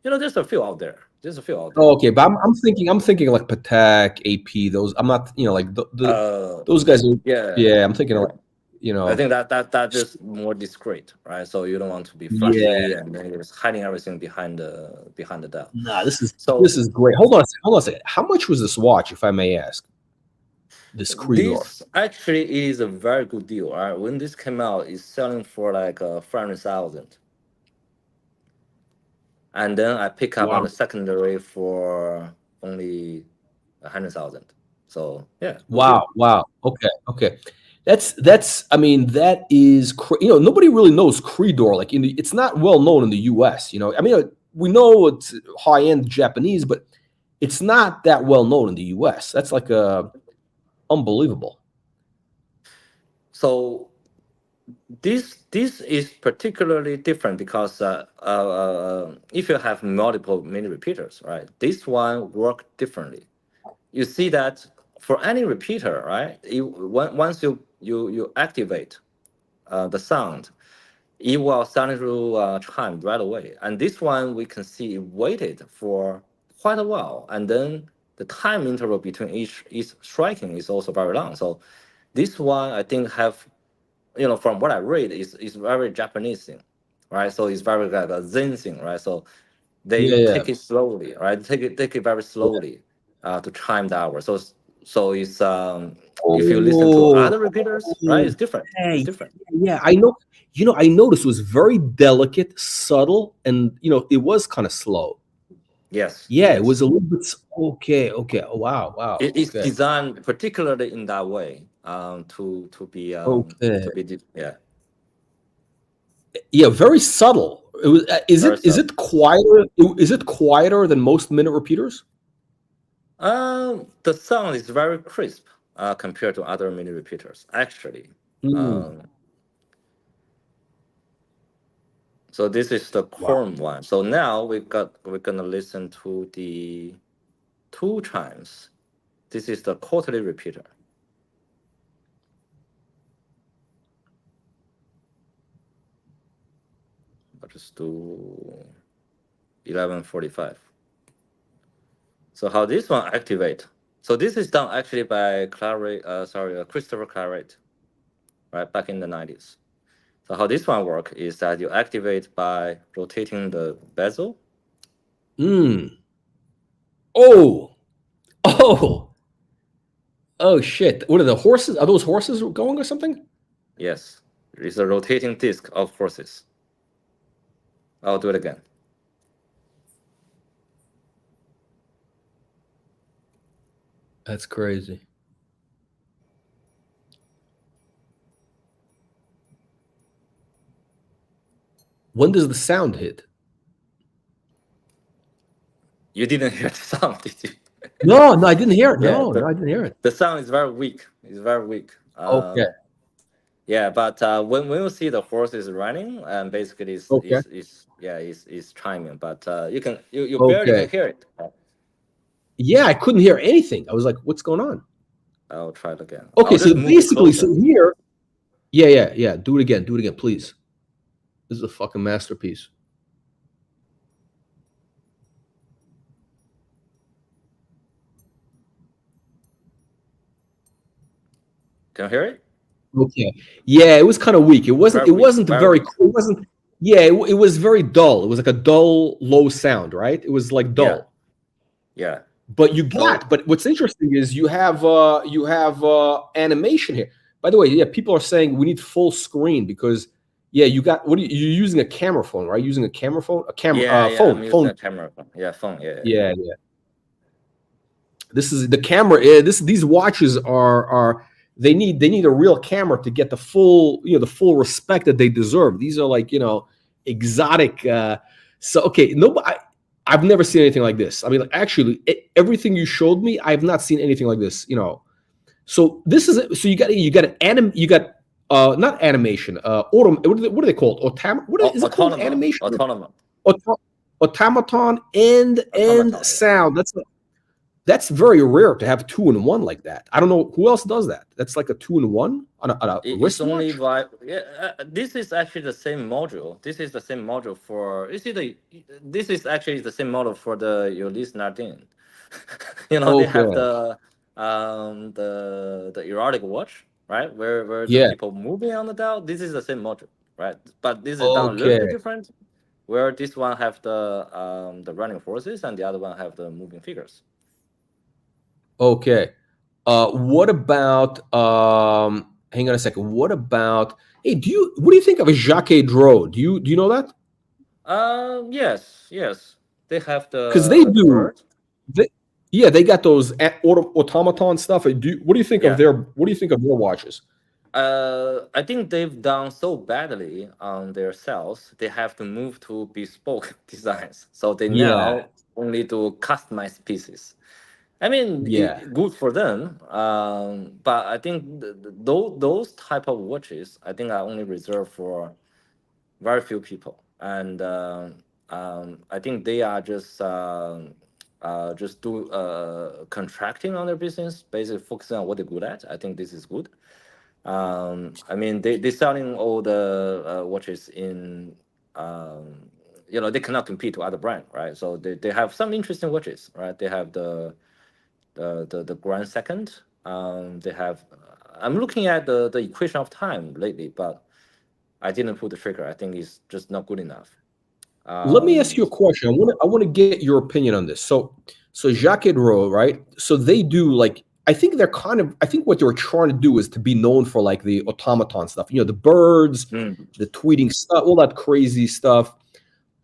You know, there's a few out there. Oh, okay, but I'm thinking like Patek, AP. Those I'm not, like those guys. Yeah. I'm thinking like, I think that just more discreet, right? So you don't want to be flashy and then you're just hiding everything behind the dial. Nah, this is great. Hold on a second. How much was this watch, if I may ask? This actually is a very good deal. Right? When this came out, it's selling for like 400,000, and then I pick up on the secondary for only 100,000. So yeah. Wow. Okay. That's. I mean, that is. Nobody really knows Creedor. Like it's not well known in the U.S. I mean, we know it's high end Japanese, but it's not that well known in the U.S. That's like unbelievable. So this is particularly different because if you have multiple mini repeaters, right, this one work differently. You see that for any repeater, right? Once you activate the sound, it will start to chime right away. And this one we can see it waited for quite a while, and then the time interval between each striking is also very long. So this one I think have, from what I read, is very Japanese thing, right? So it's very like a Zen thing, right? So they Yeah, yeah, take it slowly, right? Take it very yeah. slowly to chime the hour. So it's if you listen to Oh, other repeaters, right, oh, it's different. It's hey, different. yeah, I know. I noticed it was very delicate, subtle, and it was kind of slow. Yes, Yeah, it was yes. a little bit. Okay, okay. Oh, wow, wow. It's Okay, designed particularly in that way, okay. yeah, Yeah, very subtle. It was. Is very it? Is so. it quieter? Is it quieter than most minute repeaters? The sound is very crisp compared to other mini repeaters, actually. Mm, Um, so this is the wow. corn one. So now we're gonna listen to the two chimes. This is the quarterly repeater. I'll just do 11:45. So how this one activate? So this is done actually by Christopher Claret, right, back in the 90s. So how this one work is that you activate by rotating the bezel. Mm. Oh, oh, oh, shit! What are the horses? Are those horses going or something? Yes, it's a rotating disc of horses. I'll do it again. That's crazy. When does the sound hit? You didn't hear the sound, did you? No, no, I didn't hear it. Yeah, No, no, I didn't hear it. the sound is very weak. It's very weak. Okay, Yeah, but when you see the horse is running, and basically okay, is chiming, but you barely okay. can hear it. Yeah, I couldn't hear anything. I was like, "What's going on?" I'll try it again. Okay, I'll so just move it basically, closer. so here, yeah, yeah, yeah. Do it again, please. This is a fucking masterpiece. Can you hear it? Okay, yeah, it was kind of weak. It wasn't. Very It weak. wasn't Very very. weak. It wasn't. Yeah, it was very dull. It was like a dull, low sound, right? It was like Yeah. dull. Yeah. But So but what's interesting is you have animation here. By the way, yeah, people are saying we need full screen because yeah, you got you're using a camera phone, right? Using a camera phone, a camera yeah, I'm using phone. a camera phone. Yeah, phone. Yeah. Yeah, yeah. This is the camera. These watches are they need a real camera to get the full the full respect that they deserve. These are like exotic. So okay, I've never seen anything like this. I mean, like, actually, everything you showed me, I've not seen anything like this. So this is so you got an you got not animation what are they called is it called Autonomous. animation Autonomous. automaton and Automaton. Yeah. sound. That's very rare to have two in one like that. I don't know who else does that. That's like a two in one on a It's only wristwatch. by this is actually the same module. This is the same module for this is actually the same model for the Ulysse Nardin. They have Okay. the erotic watch, right? Where the Yeah. people moving on the dial. This is the same module, right? But this is done a little bit Okay. different. Where this one have the running horses and the other one have the moving figures. Okay. What about hang on a second. What about hey, what do you think of a Jacques Draw? Do you know that? Yes. They have Because they the do bird. they, yeah, they got those automaton stuff. What do you think of Yeah. their watches? I think they've done so badly on their sales, they have to move to bespoke designs. So they Yeah. now only do customized pieces. I mean, Yeah. good for them. But I think those type of watches, I think, are only reserved for very few people, and I think they are just just do contracting on their business, basically focusing on what they're good at. I think this is good. I mean, they're selling all the watches in, they cannot compete with other brand, right? So they have some interesting watches, right? They have the Grand Second. They have. I'm looking at the equation of time lately, but I didn't pull the trigger. I think it's just not good enough. Let me ask you a question. I want to get your opinion on this. So Jacques Rowe, right? So they do like, I think what they're trying to do is to be known for like the automaton stuff, the birds, the tweeting stuff, all that crazy stuff.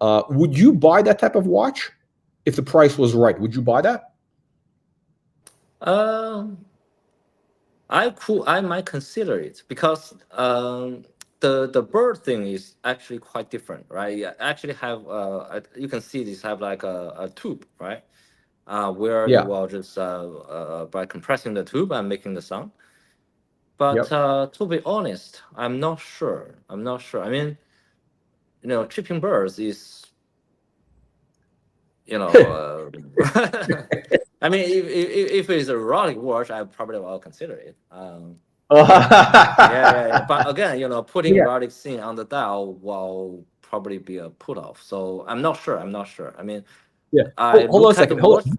Would you buy that type of watch if the price was right? Would you buy that? I might consider it because the bird thing is actually quite different, right? You actually have you can see this have like a tube, right? Where you will just by compressing the tube and making the sound. But to be honest, I'm not sure. I mean, chipping birds is, I mean, if it's a Rolex watch, I probably will consider it. Yeah. But again, putting Rolex thing on the dial will probably be a put off. So I'm not sure. I mean, hold on a second. Hold on.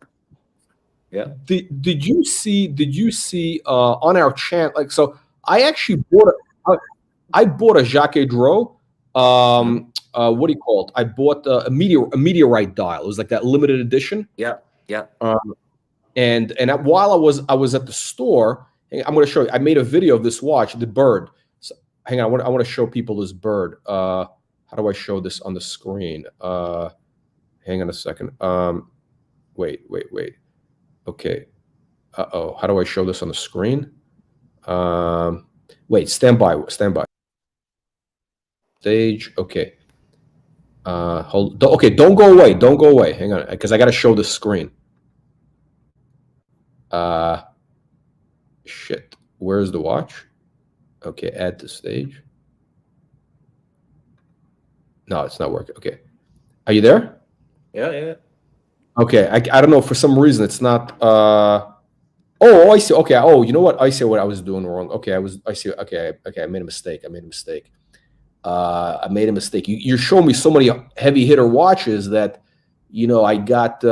Yeah. Did you see on our channel? Like, so I actually bought a Jacques Rowe. What do you call it? I bought a meteorite dial. It was like that limited edition. Yeah. And while I was at the store, I'm going to show you. I made a video of this watch, the bird. So, hang on, I want to show people this bird. How do I show this on the screen? Hang on a second. Wait. Okay. How do I show this on the screen? Wait. Stand by. Stage. Okay. Hold. Okay. Don't go away. Hang on, because I got to show the screen. Shit. Where's the watch? Okay, add to stage. No, it's not working. Okay. Are you there? Yeah. Okay. I don't know. For some reason, it's not. Oh, I see. Okay. Oh, you know what? I see what I was doing wrong. Okay. I see. Okay. I made a mistake. I made a mistake. You're showing me so many heavy hitter watches that, I got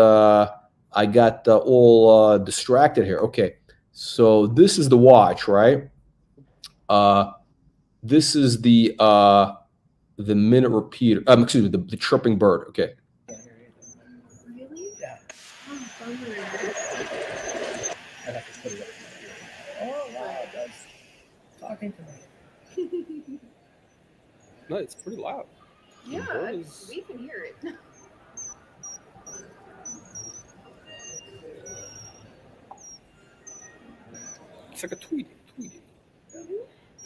all distracted here. Okay. So this is the watch, right? This is the minute repeater. Excuse me, the chirping bird. Okay. Really? Yeah. Oh, wow, that's talking to me. No, it's pretty loud. Yeah, we can hear it. It's like a tweeting.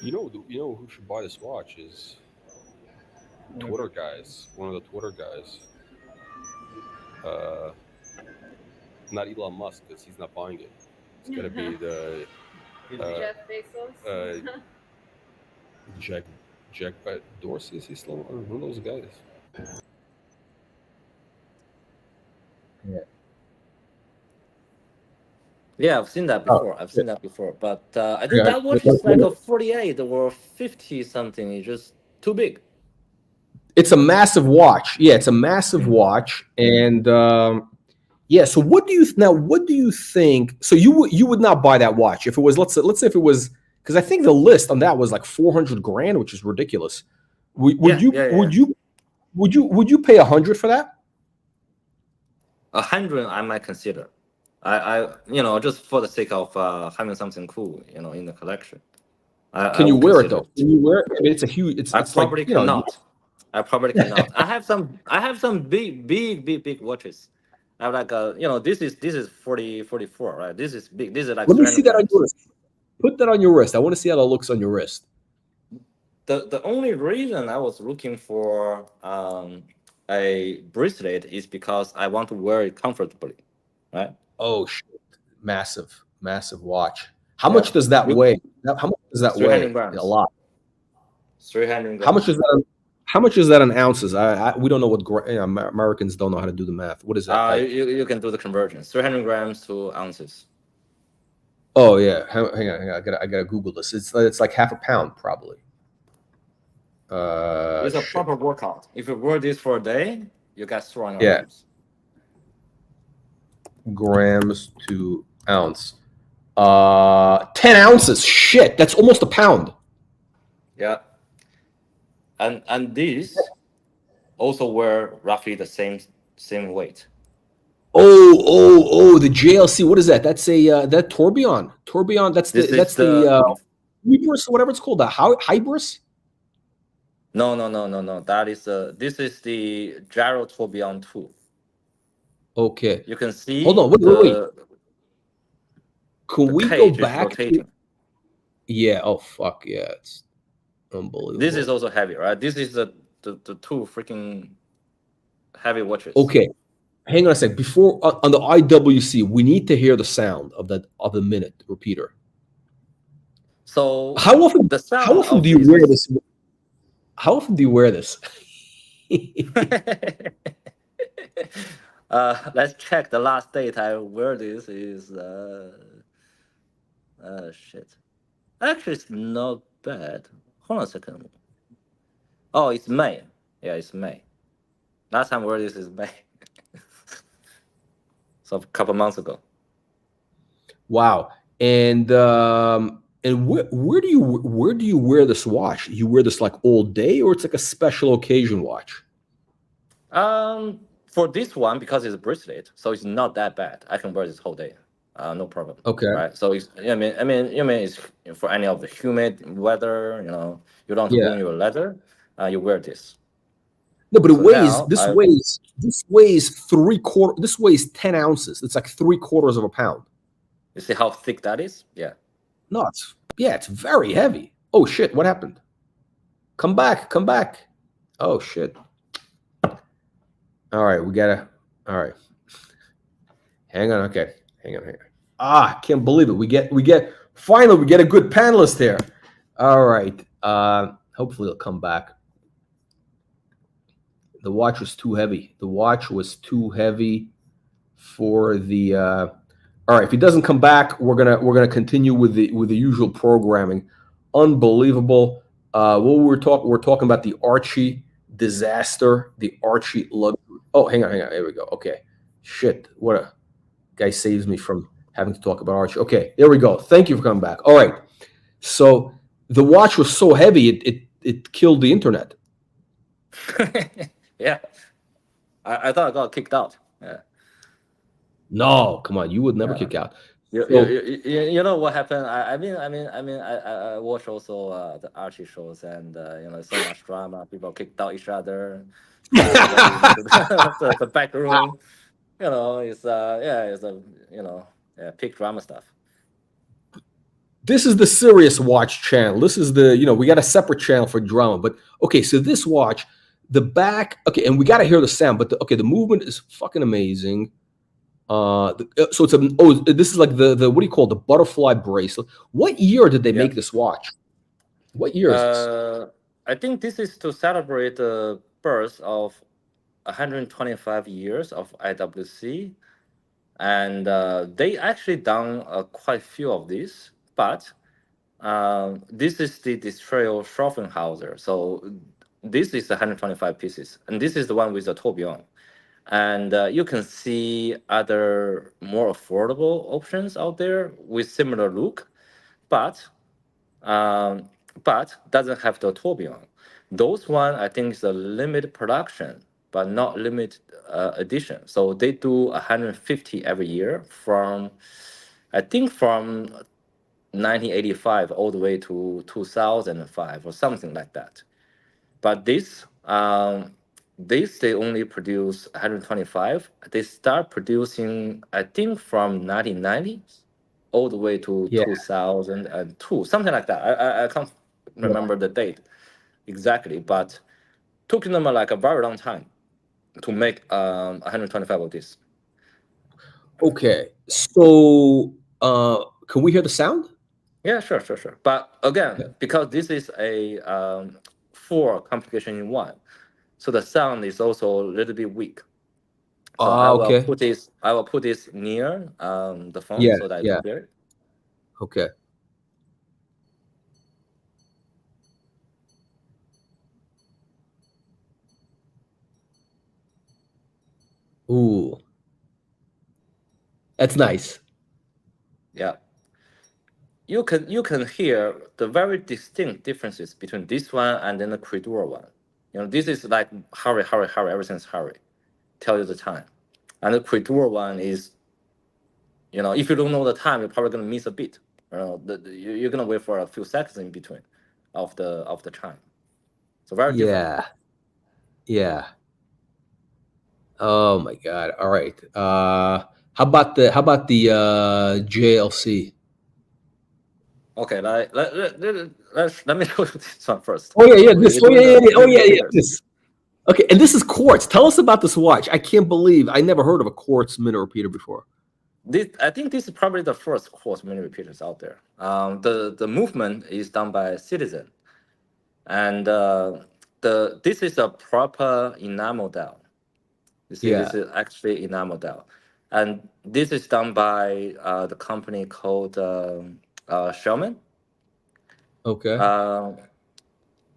You know who should buy this watch is Twitter guys. One of the Twitter guys. Not Elon Musk, because he's not buying it. It's gonna be the Jeff Bezos. Jack Dorsey. Is he still? Who knows the guys? Yeah, I've seen that before. But I think that watch is like a 48 or 50 something. It's just too big. It's a massive watch. Yeah, it's a massive watch, and So what do you think? So you would not buy that watch if it was let's say if it was, because I think the list on that was like $400,000, which is ridiculous. Would you pay $100 for that? 100 I might consider. I just for the sake of having something cool, in the collection. Can you wear it though? Can you wear it? I mean, it's a huge. I probably cannot. I probably cannot. I have some big watches. I have like this is 44, right? This is big. This is like. Let me see that on your wrist. Put that on your wrist. I want to see how that looks on your wrist. The only reason I was looking for a bracelet is because I want to wear it comfortably, right? Oh shit! Massive watch. How much does that weigh? How much does that weigh? Grams. A lot. 300 grams. How much is that? How much is that in ounces? We don't know what Americans don't know how to do the math. What is that? You can do the conversion. 300 grams to ounces. Oh yeah, hang on. I gotta Google this. It's like half a pound probably. It's a proper workout. If you work this for a day, you got 300 Yeah. grams. Grams to ounce. 10 ounces. Shit, that's almost a pound. Yeah. And these also were roughly the same weight. Oh, the JLC. What is that? That's a that tourbillon. Tourbillon. That's the Hybris, whatever it's called. The Hybris. No. That is this is the gyro tourbillon 2. Okay. You can see. Hold on. Wait. Can we go back? Yeah. Oh fuck yeah! It's unbelievable. This is also heavy, right? This is the two freaking heavy watches. Okay. Hang on a sec. Before on the IWC, we need to hear the sound of the minute repeater. So how often do you wear this? How often do you wear this? Let's check. The last date I wear this is shit. Actually, it's not bad. Hold on a second. Oh, it's May. Yeah, it's May. Last time I wore this is May. So a couple months ago. Wow. And where do you wear this watch? You wear this like all day, or it's like a special occasion watch? For this one, because it's a bracelet, so it's not that bad. I can wear this whole day, no problem. Okay. Right. So it's, I mean, it's for any of the humid weather. You know, you don't ruin your leather. You wear this. No, but this weighs 10 ounces. It's like 3/4 of a pound. You see how thick that is? Yeah. No, it's very heavy. Oh shit, what happened? Come back. Oh shit. All right, all right. Hang on, okay. Hang on. Ah, can't believe it. We get finally we get a good panelist here. All right. Hopefully it'll come back. The watch was too heavy. For the all right, if he doesn't come back, we're gonna continue with the usual programming. Unbelievable. We're talking about the Archee disaster, the ArchieLuxury. Oh, hang on. Here we go. Okay. Shit. What a guy saves me from having to talk about Archie. Okay, there we go. Thank you for coming back. All right. So the watch was so heavy it killed the internet. Yeah. I thought I got kicked out. Yeah. No, come on, you would never kick out. You know what happened? I watch also the Archie shows, and so much drama. People kicked out each other. The back room, it's peak drama stuff. This is the serious watch channel. This is the we got a separate channel for drama. But okay, so this watch, the back, okay, and we got to hear the sound. But the movement is fucking amazing. So this is like the what do you call it, the butterfly bracelet? What year did they make this watch? What year is this? I think this is to celebrate the birth of 125 years of IWC, and they actually done quite a few of these. But this is the Destroyer Schroffenhauser. So this is 125 pieces, and this is the one with the tourbillon. And you can see other more affordable options out there with similar look, but doesn't have the tourbillon. Those one I think is a limited production, but not limited edition. So they do 150 every year from 1985 all the way to 2005 or something like that. But this. They only produce 125. They start producing, I think, from 1990 all the way to 2002, something like that. I can't remember the date exactly, but took them like a very long time to make 125 of this. Okay, so can we hear the sound? Yeah, sure. But again, because this is a 4 complications in one. So the sound is also a little bit weak. So I will okay. put this. I will put this near the phone Yeah, so that yeah. you can hear it. Okay. Ooh, that's nice. Yeah. You can hear the very distinct differences between this one and then the corridor one. You know, this is like hurry, hurry, hurry. Everything's hurry. Tell you the time. And the corridor one is, you know, if you don't know the time, you're probably gonna miss a beat. You're gonna wait for a few seconds in between of the chime. So very different. Yeah. Yeah. Oh my God. All right. How about the JLC? Okay, let me show you this one first. Oh yeah, this. We're Oh doing yeah. the Oh yeah, yeah. indicators. This. Okay, and this is quartz. Tell us about this watch. I can't believe I never heard of a quartz minute repeater before. I think this is probably the first quartz minute repeaters out there. The movement is done by Citizen, and this is a proper enamel dial. You see, Yeah. this is actually enamel dial, and this is done by the company called Sherman. Okay.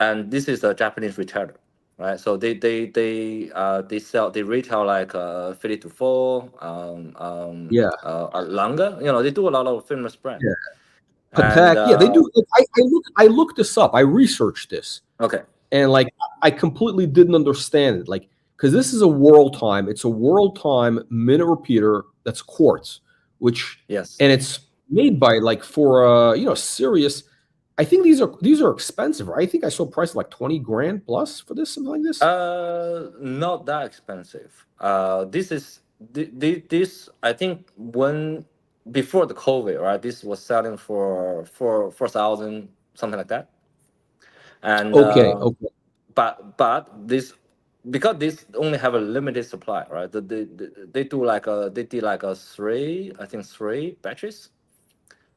And this is a Japanese retailer, right? So they retail like 52 Yeah. longer. You know, they do a lot of famous brands. Yeah. And Patek. Yeah, they do. I looked this up. I researched this. okay. And like I completely didn't understand it. Like, because this is a world time. It's a world time minute repeater that's quartz, which Yes. and it's made by like for serious. I think these are expensive. Right? I think I saw a price of like 20 grand plus for this, something like this. Not that expensive. This is this. I think when before the COVID, right? This was selling for 4,000, something like that. And Okay. but this, because this only have a limited supply, right? They did like a three batches.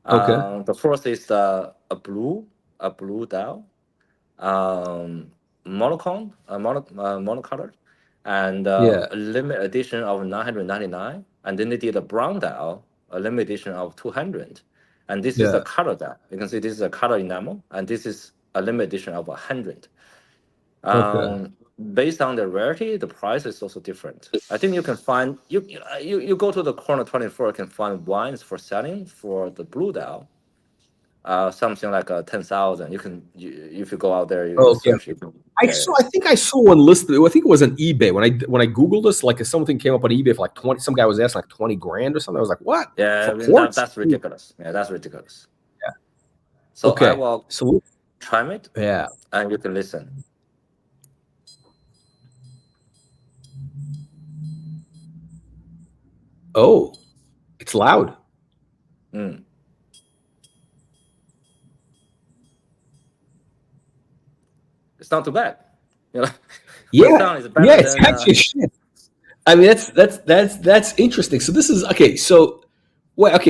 Okay. The first is a blue dial, monochrome, monocolored, and Yeah. a limited edition of 999. And then they did a brown dial, a limited edition of 200. And this is a Yeah. color dial. You can see this is a color enamel, and this is a limited edition of 100. Okay. Based on the rarity, the price is also different. I think you can find you go to the corner 24, you can find wines for selling for the blue dial, something like 10,000. If you go out there, you Okay. search. I think I saw one listed. I think it was on eBay when I googled this. Like, if something came up on eBay for like 20, some guy was asking like 20 grand or something. I was like, what? Yeah, For quartz? that's ridiculous. Yeah, that's ridiculous. Yeah. So Okay. I will try it. Yeah. And you can listen. Oh, it's loud. Mm. It's not too bad. You know, Yeah. the sound is better It's than, actually shit. I mean, that's interesting. So this is okay. So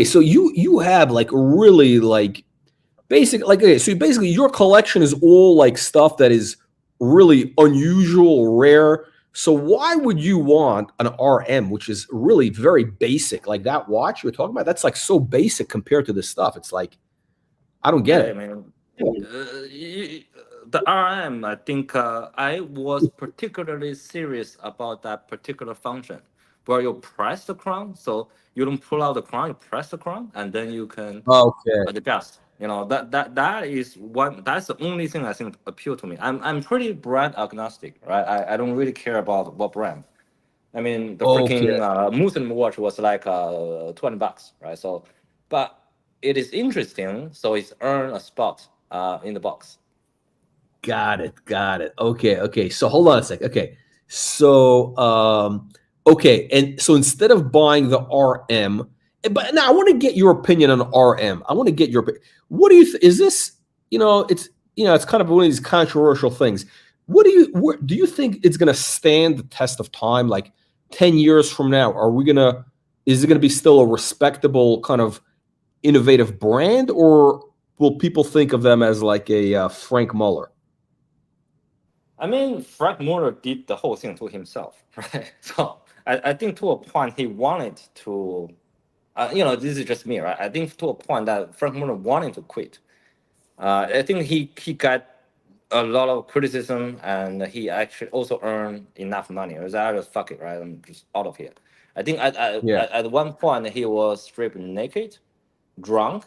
so you have like really like basic, like, okay, so basically your collection is all like stuff that is really unusual, rare. So why would you want an RM, which is really very basic, like that watch you were talking about? That's like so basic compared to this stuff. It's like, I don't get it. I mean, the RM, I think I was particularly serious about that particular function where you press the crown. So you don't pull out the crown, you press the crown, and then you can adjust. You know, that is that's the only thing I think appeal to me. I'm pretty brand agnostic, right? I don't really care about what brand. I mean, the freaking Muslim watch was like $20, right? So, but it is interesting, so it's earned a spot in the box. Got it. Okay. So hold on a sec. Okay. So okay, and so instead of buying the RM, but now I want to get your opinion on RM. I want to get your what do you is this, it's kind of one of these controversial things. What do you think it's going to stand the test of time, like 10 years from now? Is it going to be still a respectable kind of innovative brand, or will people think of them as like a Frank Muller? I mean, Frank Muller did the whole thing to himself, right? So I think to a point he wanted to, this is just me, right? I think to a point that Frank Muller wanted to quit. I think he got a lot of criticism, and he actually also earned enough money. I was just fuck it, right? I'm just out of here. I think at one point he was stripped naked, drunk,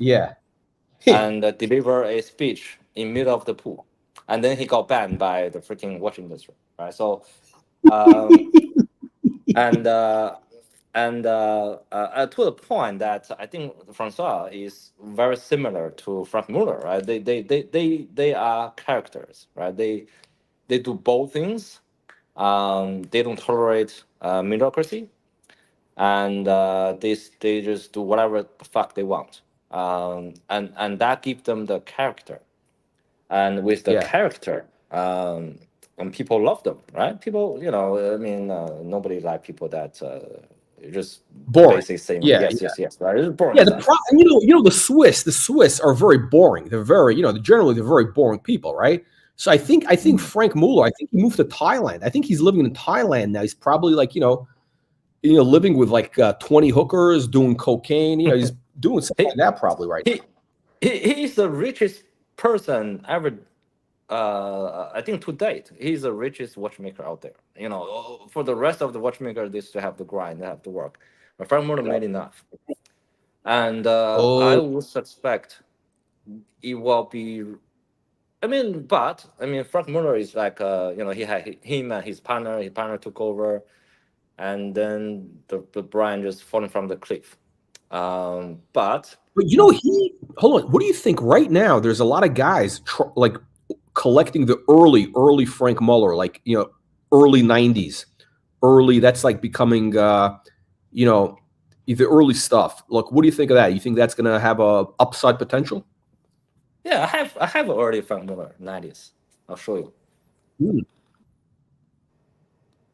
and deliver a speech in middle of the pool, and then he got banned by the freaking watch industry, right? So, and to the point that I think Francois is very similar to Frank Muller, right? They are characters, right? They do both things. They don't tolerate mediocrity, and they just do whatever the fuck they want. And that gives them the character, and with the character, and people love them, right? People, I mean, nobody like people that just boring. basically saying yes, right? It's boring. Yeah, the Swiss are very boring. They're very, generally they're very boring people, right? So I think Frank Muller, I think he moved to Thailand. I think he's living in Thailand now. He's probably like, living with like 20 hookers, doing cocaine. He's doing something like that probably right now. He's the richest person ever. I think to date, he's the richest watchmaker out there. For the rest of the watchmaker, they still have to grind, they have to work. But Frank Muller made enough, and I would suspect it will be. But Frank Muller is like, he had him and his partner. His partner took over, and then the brand just falling from the cliff. But hold on. What do you think right now? There's a lot of guys like collecting the early Frank Muller, like, early 90s, that's like becoming, the early stuff. Look, what do you think of that? You think that's going to have a upside potential? Yeah, I have already Frank Muller 90s. I'll show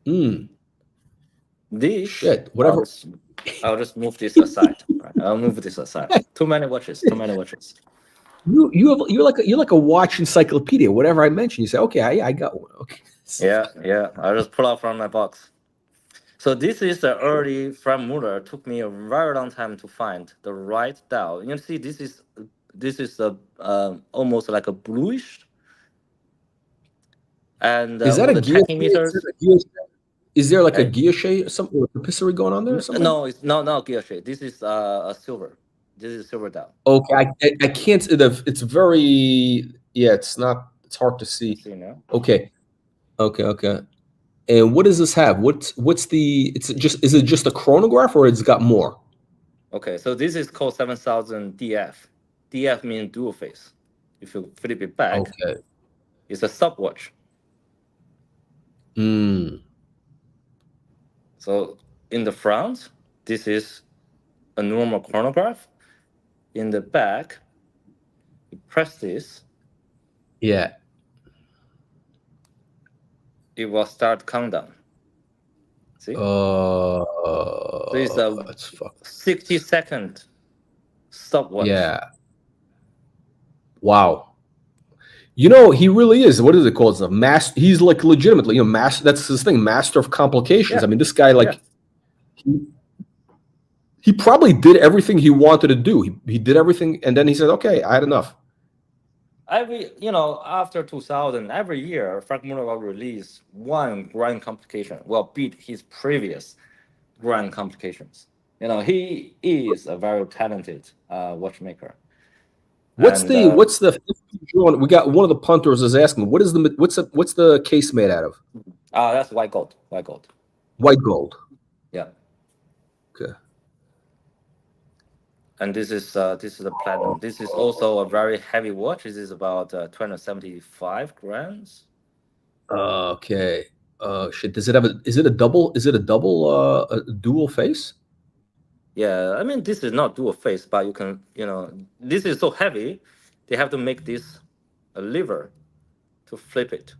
you. This shit, whatever. I'll just move this aside. Right? I'll move this aside. Too many watches. You're like a watch encyclopedia. Whatever I mention, you say, okay, I got one. Okay. Yeah. I just pull out from my box. So this is the early Frank Muller. Took me a very long time to find the right dial. You see, this is a almost like a bluish. And is that a gear? Is there like a guilloche, something with patisserie going on there? Or something? No, it's not guilloche. This is a silver. This is a silver dial. Okay, I can't. It's very. Yeah, it's not. It's hard to see. Okay. And what does this have? What's the? Is it just a chronograph, or it's got more? Okay, so this is called 7000 DF. DF means dual face. If you flip it back, it's a stopwatch. So in the front, this is a normal chronograph. In the back, you press this. Yeah. It will start countdown. See? So it's a 60-second stopwatch. Yeah. Wow. He really is. What is it called? He's like legitimately, master. That's his thing. Master of complications. Yeah. This guy, like, he probably did everything he wanted to do. He did everything, and then he said, "Okay, I had enough." After 2000, every year Frank Muller will release one grand complication. Will beat his previous grand complications. He is a very talented watchmaker. What's the we got one of the punters is asking, what's the case made out of? That's white gold. White gold. Yeah. Okay. And this is a platinum. This is also a very heavy watch. This is about 275 grams. Okay. Shit. Does it have is it a double a dual face? Yeah, this is not dual face, but you can, this is so heavy, they have to make this a lever to flip it.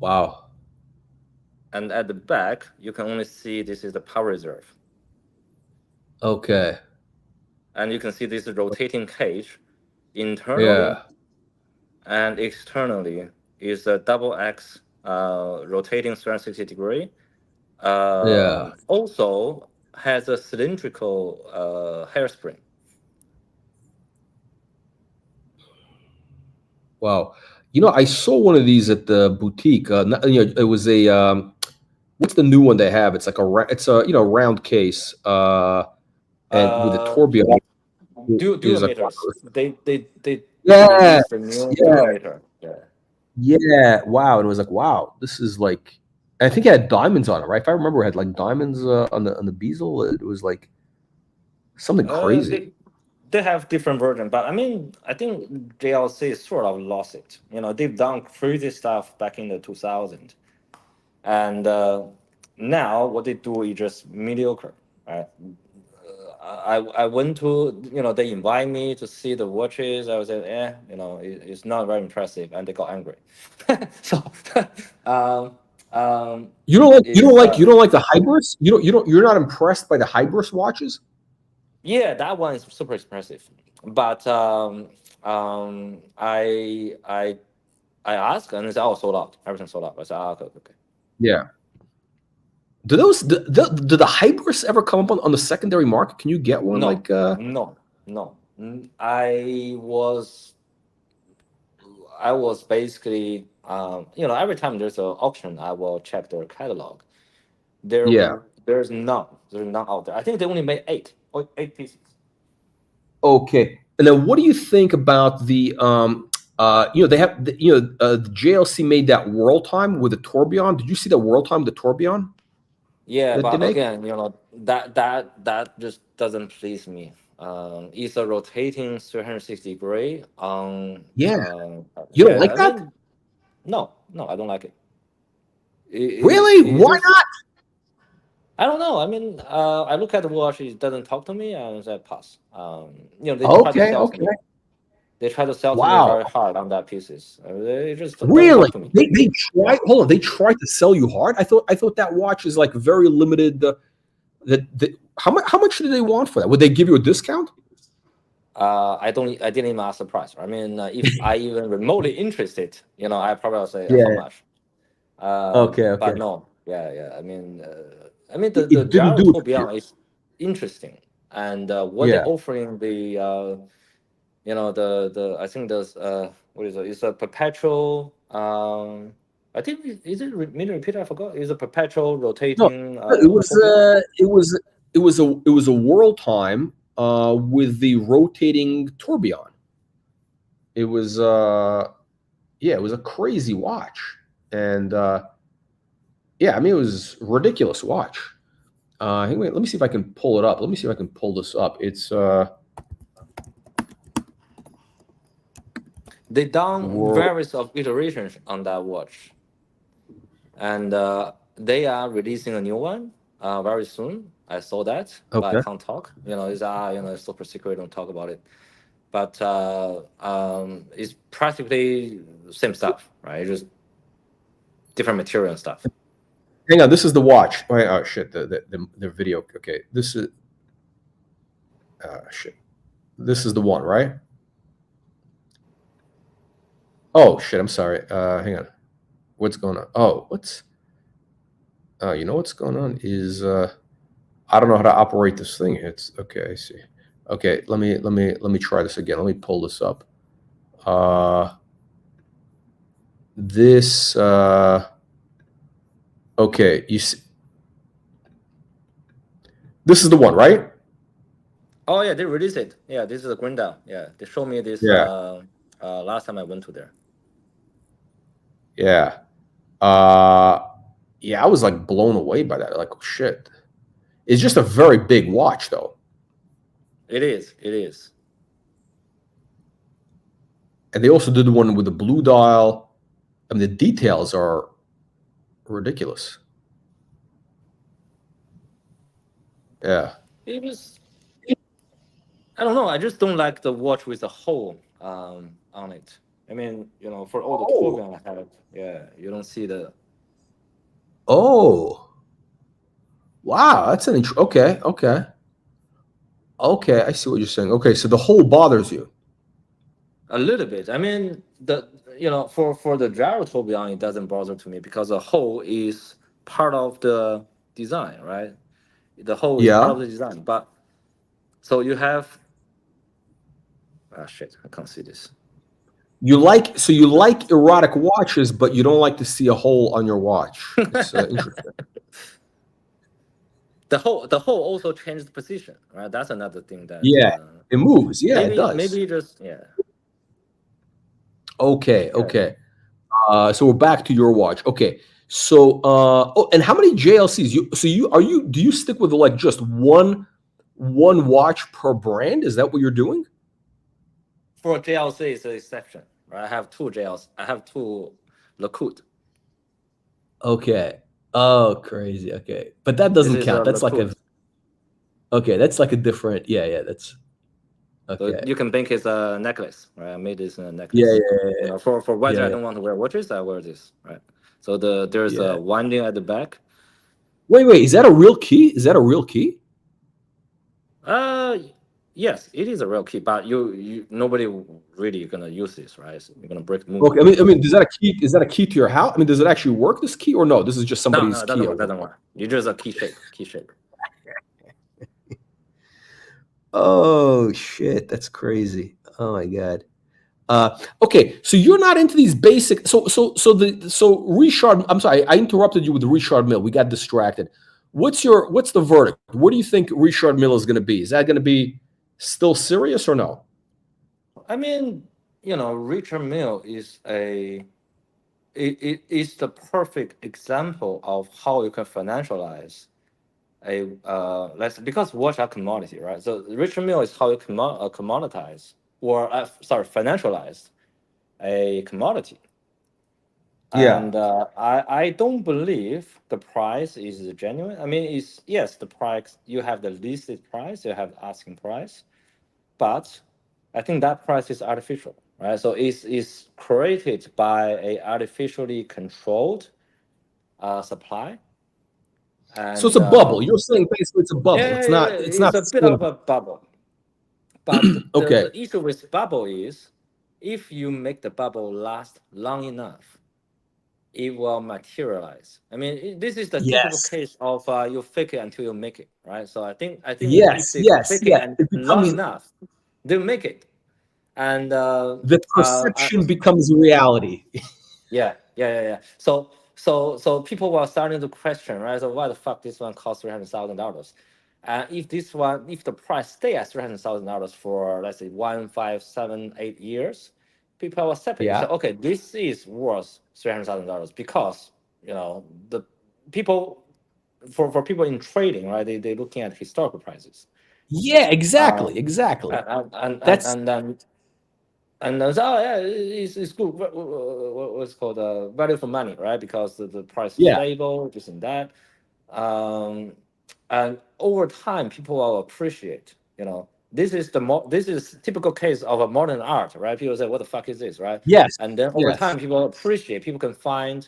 Wow. And at the back, you can only see this is the power reserve. Okay. And you can see this rotating cage internally and externally It's a double X rotating 360 degree. Yeah. Also has a cylindrical hairspring. Wow. You know, I saw one of these at the boutique. It was a what's the new one they have? It's like it's a round case, and with a tourbillon. Duometers. They Yeah, released the new duometer. yeah. Wow, and it was like, wow, this is like. I think it had diamonds on it, right? If I remember, it had like diamonds on the bezel. It was like something crazy. They have different versions, but I mean, I think JLC sort of lost it. You know, they've done crazy stuff back in the 2000s, and now what they do is just mediocre. Right? I went to, they invite me to see the watches. I was like, it's not very impressive, and they got angry. So, you don't like the Hybris? You're not impressed by the Hybris watches? Yeah, that one is super impressive. But I asked, and they said, "Oh, sold out. Everything sold out." I said, "Okay." Yeah. Do the Hybris ever come up on the secondary market? Can you get one? No. I was basically, every time there's an auction, I will check their catalog. There's none out there. I think they only made 8 pieces. Okay. And then what do you think about the they have the JLC made that World Time with the tourbillon. Did you see the World Time with the tourbillon? Yeah, but again, that just doesn't please me. It's a rotating 360 degree. You don't like that? No, I don't like it. Really? Why not? I don't know. I mean, I look at the watch; it doesn't talk to me, and I say pass. They try to sell to me very hard on that pieces. They just really they try. Hold on, they tried to sell you hard. I thought that watch is like very limited. How much did they want for that? Would they give you a discount? I didn't even ask the price. I mean, if I even remotely interested, I probably will say how much. Okay. But no, yeah. I mean, the gyro tourbillon is interesting, and what they're offering the I think there's what is it? It's a perpetual. I think is it mini repeater? I forgot. It's a perpetual rotating. No, it was a World Time with the rotating tourbillon. It was it was a crazy watch, and I mean, it was a ridiculous watch. Anyway, let me see if I can pull it up. Let me see if I can pull this up. It's they done various of iterations on that watch, and they are releasing a new one very soon. I saw that, but I can't talk. It's super secret. Don't talk about it. But it's practically same stuff, right? Just different material and stuff. Hang on, this is the watch. Oh shit, the video. Okay, this is shit. This is the one, right? Oh shit, I'm sorry. Hang on. What's going on? Oh, what's you know what's going on is I don't know how to operate this thing. It's okay, I see. Okay, let me try this again. Let me pull this up. This okay, you see, this is the one, right? Oh yeah, they released it. Yeah, this is a green down. Yeah, they showed me this last time I went to there. Yeah. I was like blown away by that. Like, oh, shit. It's just a very big watch, though. It is. And they also did the one with the blue dial. I mean, the details are ridiculous. Yeah. It was. I don't know. I just don't like the watch with the hole on it. I mean, for all the tourbillon I have, you don't see the. Oh. Wow, that's an okay. I see what you're saying. Okay, so the hole bothers you. A little bit. I mean, for the gyro tourbillon, it doesn't bother to me because the hole is part of the design, right? The hole is part of the design. But so you have. Ah, shit! I can't see this. You like erotic watches, but you don't like to see a hole on your watch. It's interesting. The hole also changed position, right? That's another thing that. Yeah, it moves. Yeah, it does. Maybe just Okay. So we're back to your watch. Okay. So and how many JLCs? Do you stick with like just one watch per brand? Is that what you're doing? For JLC, it's an exception, right? I have two JLC. I have two Lecoultre. Okay. Oh, crazy. Okay, but that doesn't count. That's like that's like a different. Yeah. That's okay. So you can think it's a necklace, right? I made this in a necklace. Yeah. For whether I don't want to wear watches, I wear this, right? So there's a winding at the back. Wait. Is that a real key? Is that a real key? Yes, it is a real key, but you nobody really gonna use this, right? So you're gonna break the Okay, I mean, is that a key to your house? I mean, does it actually work, this key, or no? This is just somebody's key. No, it doesn't work. You just a key shape. Oh shit, that's crazy. Oh my god. Okay, so you're not into these basic. So Richard. I'm sorry, I interrupted you with the Richard Mille. We got distracted. What's the verdict? What do you think Richard Mille is going to be? Is that going to be still serious or no? I mean, Richard Mille is it is the perfect example of how you can financialize because watch are commodity, right? So Richard Mille is how you commoditize financialize a commodity. Yeah. And I don't believe the price is genuine. I mean, the price, you have the listed price, you have the asking price, but I think that price is artificial, right? So it's created by a artificially controlled supply. And, so it's a bubble. You're saying basically it's a bubble. It's not. It's not a bit of a bubble. But okay. The issue with bubble is if you make the bubble last long enough, it will materialize. I mean, this is the typical case of you fake it until you make it, right? So I think if they fake it long enough, they'll make it, and the perception becomes reality. Yeah. So people were starting to question, right? So why the fuck this one costs $300,000? If the price stay at $300,000 for let's say 1, 5, 7, 8 years, people are separate. So, okay, this is worth $300,000 because the people for people in trading, right? They're looking at historical prices. Yeah, exactly. And it's good. What's called value for money, right? Because the price is stable, this and that. And over time, people will appreciate. This is typical case of a modern art, right? People say, "What the fuck is this?" Right? Yes. And then over time, people appreciate. People can find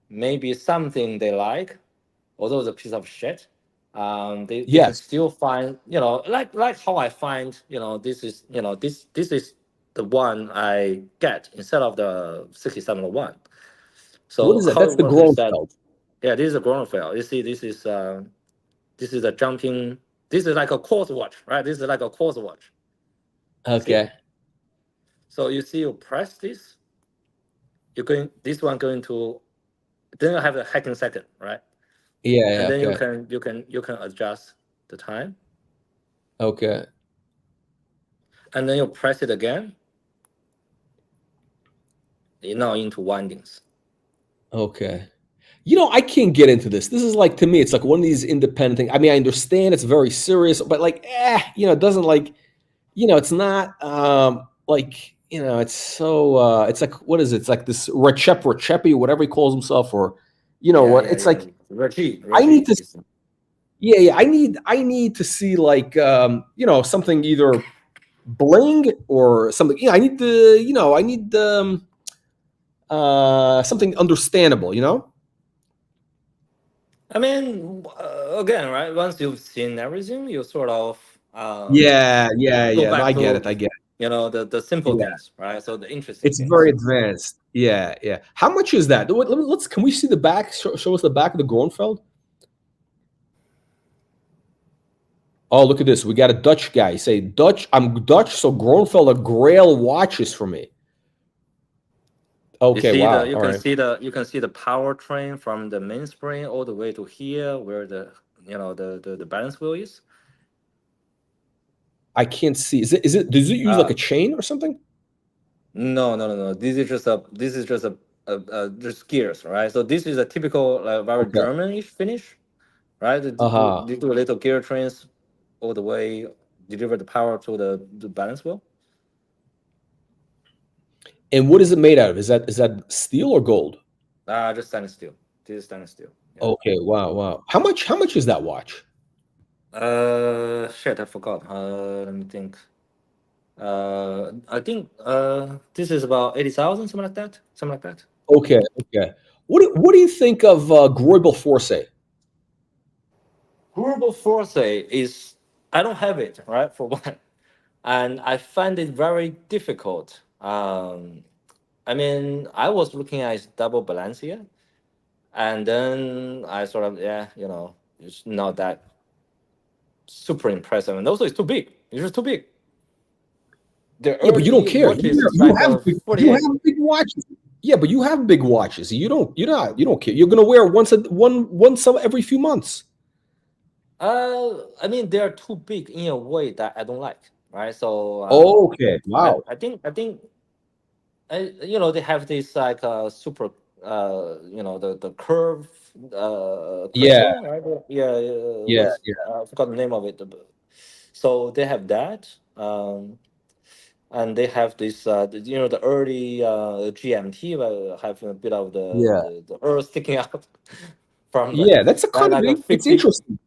maybe something they like, although it's a piece of shit. They can still find, like how I find, this is the one I get instead of the 6701. So what is that? That's the Groenfeld. Yeah, this is a Groenfeld. You see, this is a jumping. This is like a quartz watch, right? This is like a quartz watch. Okay. See? So you see, you press this. This one going to. Then you have the hacking second, right? Yeah. And then you can adjust the time. Okay. And then you press it again. You're now into windings. Okay. I can't get into this. This is like, to me, it's like one of these independent things. I mean, I understand it's very serious, but like, it doesn't like, it's not it's so, it's like, what is it? It's like this Rechepi, whatever he calls himself, or, it's like, Archee. I need to, I need to see like, something either bling or something, I need something understandable, I mean, again, right? Once you've seen everything, you sort of I get it. the simple Yeah. things, right? So the interesting It's things. very advanced. Yeah, yeah. How much is that? Let's. Can we see the back? Show us the back of the Gronfeld. Oh, look at this. We got a Dutch guy. Say Dutch. I'm Dutch, so Gronfeld are Grail watches for me. Okay, wow. You can see the powertrain from the mainspring all the way to here, where the the balance wheel is. I can't see. Does it use like a chain or something? No. This is just just gears, right? So this is a typical very Germanish finish, right? They do little gear trains all the way, deliver the power to the balance wheel. And what is it made out of? Is that steel or gold? Just stainless steel. This is stainless steel. Yeah. Okay, wow. How much is that watch? Shit, I forgot. Let me think. I think this is about 80,000, something like that. Okay. What do you think of Greubel Force? Greubel Force is, I don't have it, right, for one, and I find it very difficult. I mean, I was looking at double balance here, and then I sort of it's not that super impressive, and also it's too big. It's just too big. Yeah, but you don't care. You have big watches. Yeah, but you have big watches. You don't care. You're gonna wear once every few months. I mean, they're too big in a way that I don't like, right? So okay, wow. I think they have this like super the curve yeah. right? Yeah. I forgot the name of it. So they have that, and they have this the early GMT have a bit of the earth sticking out from that's a kind of it's interesting.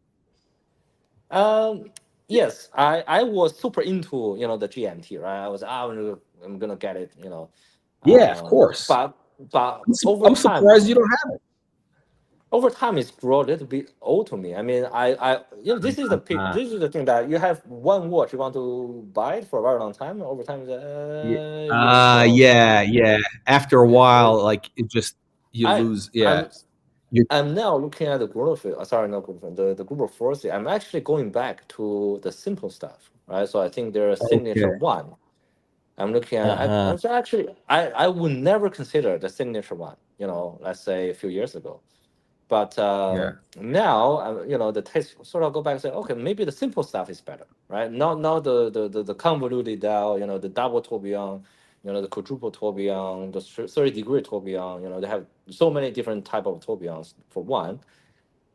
Yes, I was super into the GMT, right? I was I'm gonna get it, Yeah, of course. But I'm surprised you don't have it. Over time, it's grown a little bit old to me. I mean, this is the thing that you have one watch, you want to buy it for a very long time. Over time, yeah. After a while, like it just lose. Yeah. I'm now looking at the Greubel. Sorry, not Greubel. The Greubel Force. I'm actually going back to the simple stuff, right? So I think there's a signature one. I'm looking at. So actually, I would never consider the signature one. Let's say a few years ago. But now, the taste sort of go back and say, okay, maybe the simple stuff is better, right? Not the convoluted dial, the double tourbillon, the quadruple tourbillon, the 30-degree tourbillon. They have so many different type of tourbillons for one,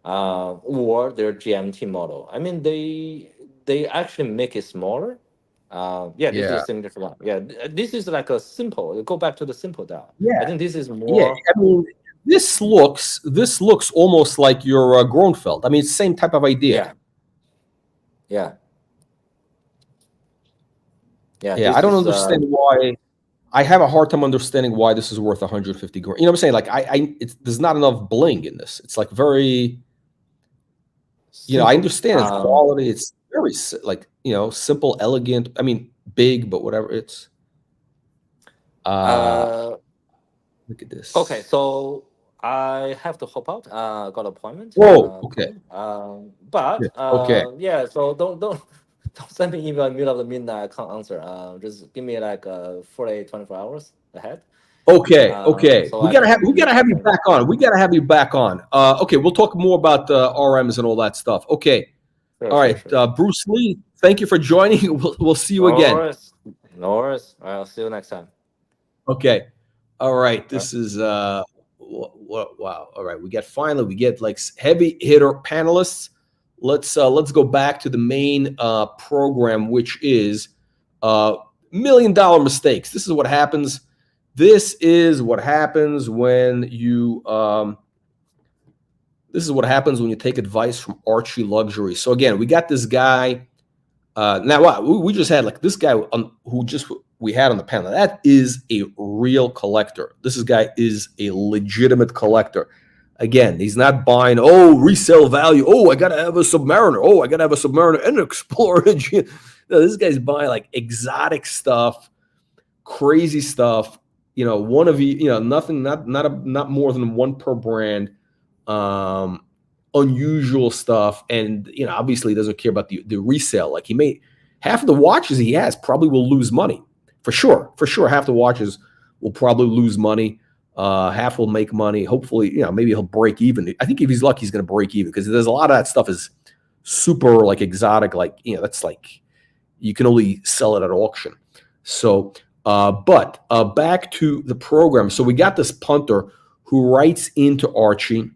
or their GMT model. I mean, they actually make it smaller. This is a signature one. Yeah, this is like a simple. Go back to the simple dial. Yeah, I think this is more. Yeah, I mean, this looks almost like your Gronfeld. I mean, it's the same type of idea. Yeah. I don't understand why. I have a hard time understanding why this is worth 150 grand. You know what I'm saying? Like, there's not enough bling in this. It's like very, I understand its quality. It's very simple, elegant. I mean, big, but whatever. It's. Look at this. Okay, so I have to hop out. Got an appointment. Whoa. Okay. So don't send me email in the middle of the midnight. I can't answer. Just give me like 24 hours ahead. Okay. So we gotta have you back on. We gotta have you back on. Okay, we'll talk more about RMs and all that stuff. Okay. All right, sure. Bruce Lee, thank you for joining. We'll see you again. No worries. All right, I'll see you next time. Okay. All right. This is wow. All right. We get like heavy hitter panelists. Let's go back to the main program, which is $1 million mistakes. This is what happens. This is what happens when you take advice from ArchieLuxury. So again, we got this guy. Now we just had like this guy we had on the panel. That is a real collector. This guy is a legitimate collector. Again, he's not buying, resale value. I got to have a Submariner. I got to have a Submariner and an Explorer. No, this guy's buying like exotic stuff, crazy stuff. You know, one of you know, nothing, not more than one per brand. Unusual stuff, and you know, obviously he doesn't care about the resale. Like, he may, half of the watches he has probably will lose money for sure. Half the watches will probably lose money. Half will make money. Hopefully, you know, maybe he'll break even. I think if he's lucky, he's going to break even, because there's a lot of that stuff is super like exotic. Like, you know, that's like you can only sell it at auction. So, but back to the program. So we got this punter who writes into Archie.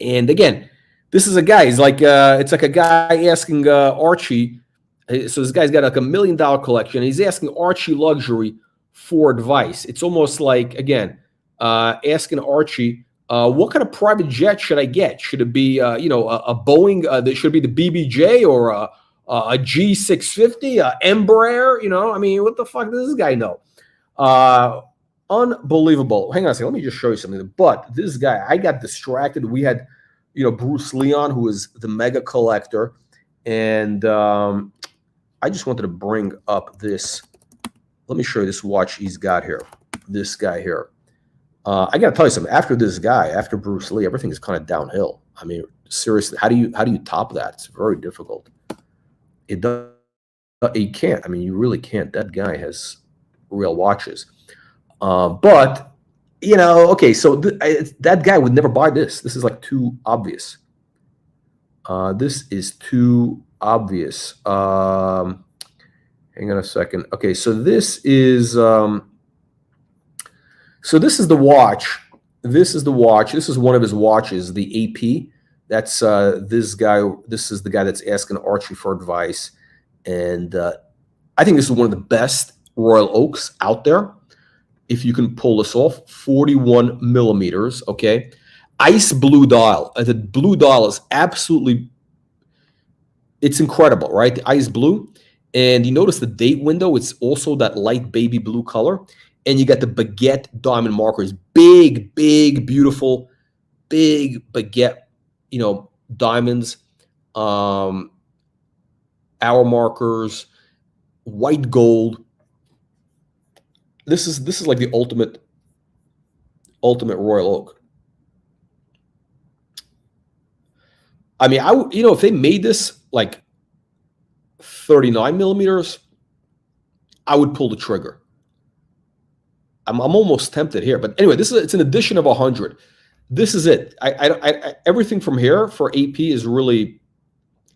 And again, this is a guy, he's like, it's like a guy asking Archie. So this guy's got like $1 million collection. He's asking ArchieLuxury for advice. It's almost like, again, asking Archie, what kind of private jet should I get? Should it be, you know, a Boeing, that should be the BBJ, or a G650, a Embraer? You know, I mean, what the fuck does this guy know? Unbelievable. Hang on a second. Let me just show you something. But this guy, I got distracted. We had, you know, Bruce Leon, who is the mega collector. And I just wanted to bring up this. Let me show you this watch he's got here. This guy here. I got to tell you something. After this guy, after Bruce Lee, everything is kind of downhill. I mean, seriously, how do you top that? It's very difficult. It does. You can't. I mean, you really can't. That guy has real watches. But, you know, okay, so that guy would never buy this. This is like too obvious. This is too obvious. Hang on a second. Okay, so this is the watch. This is the watch. This is one of his watches, the AP. That's this guy. This is the guy that's asking Archie for advice. And I think this is one of the best Royal Oaks out there. If you can pull this off, 41 millimeters, okay? Ice blue dial. The blue dial is absolutely, it's incredible, right? The ice blue. And you notice the date window, it's also that light baby blue color. And you got the baguette diamond markers. Big, big, beautiful, big baguette, you know, diamonds, hour markers, white gold. This is like the ultimate Royal Oak. I mean, you know, if they made this like 39 millimeters, I would pull the trigger. I'm almost tempted here, but anyway, it's an addition of 100. This is it. I everything from here for AP is really,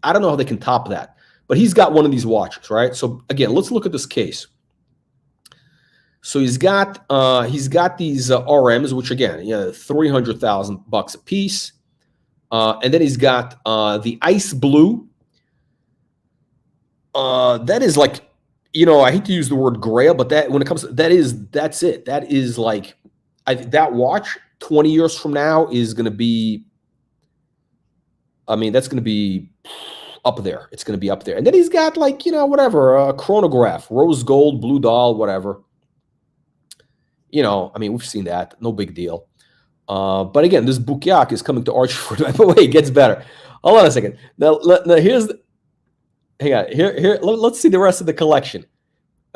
I don't know how they can top that, but he's got one of these watches, right? So again, let's look at this case. So he's got these RMs, which again, you know, $300,000 a piece, and then he's got the ice blue. That is like, you know, I hate to use the word grail, but that when it comes to that's it. That is like, that watch 20 years from now is going to be, I mean, that's going to be up there. It's going to be up there. And then he's got like, you know, whatever, a chronograph, rose gold, blue dial, whatever. You know, I mean, we've seen that. No big deal. But again, this Bukyak is coming to Archie for that. But wait, it gets better. Hold on a second. Now here's the, hang on. Here. Let's see the rest of the collection.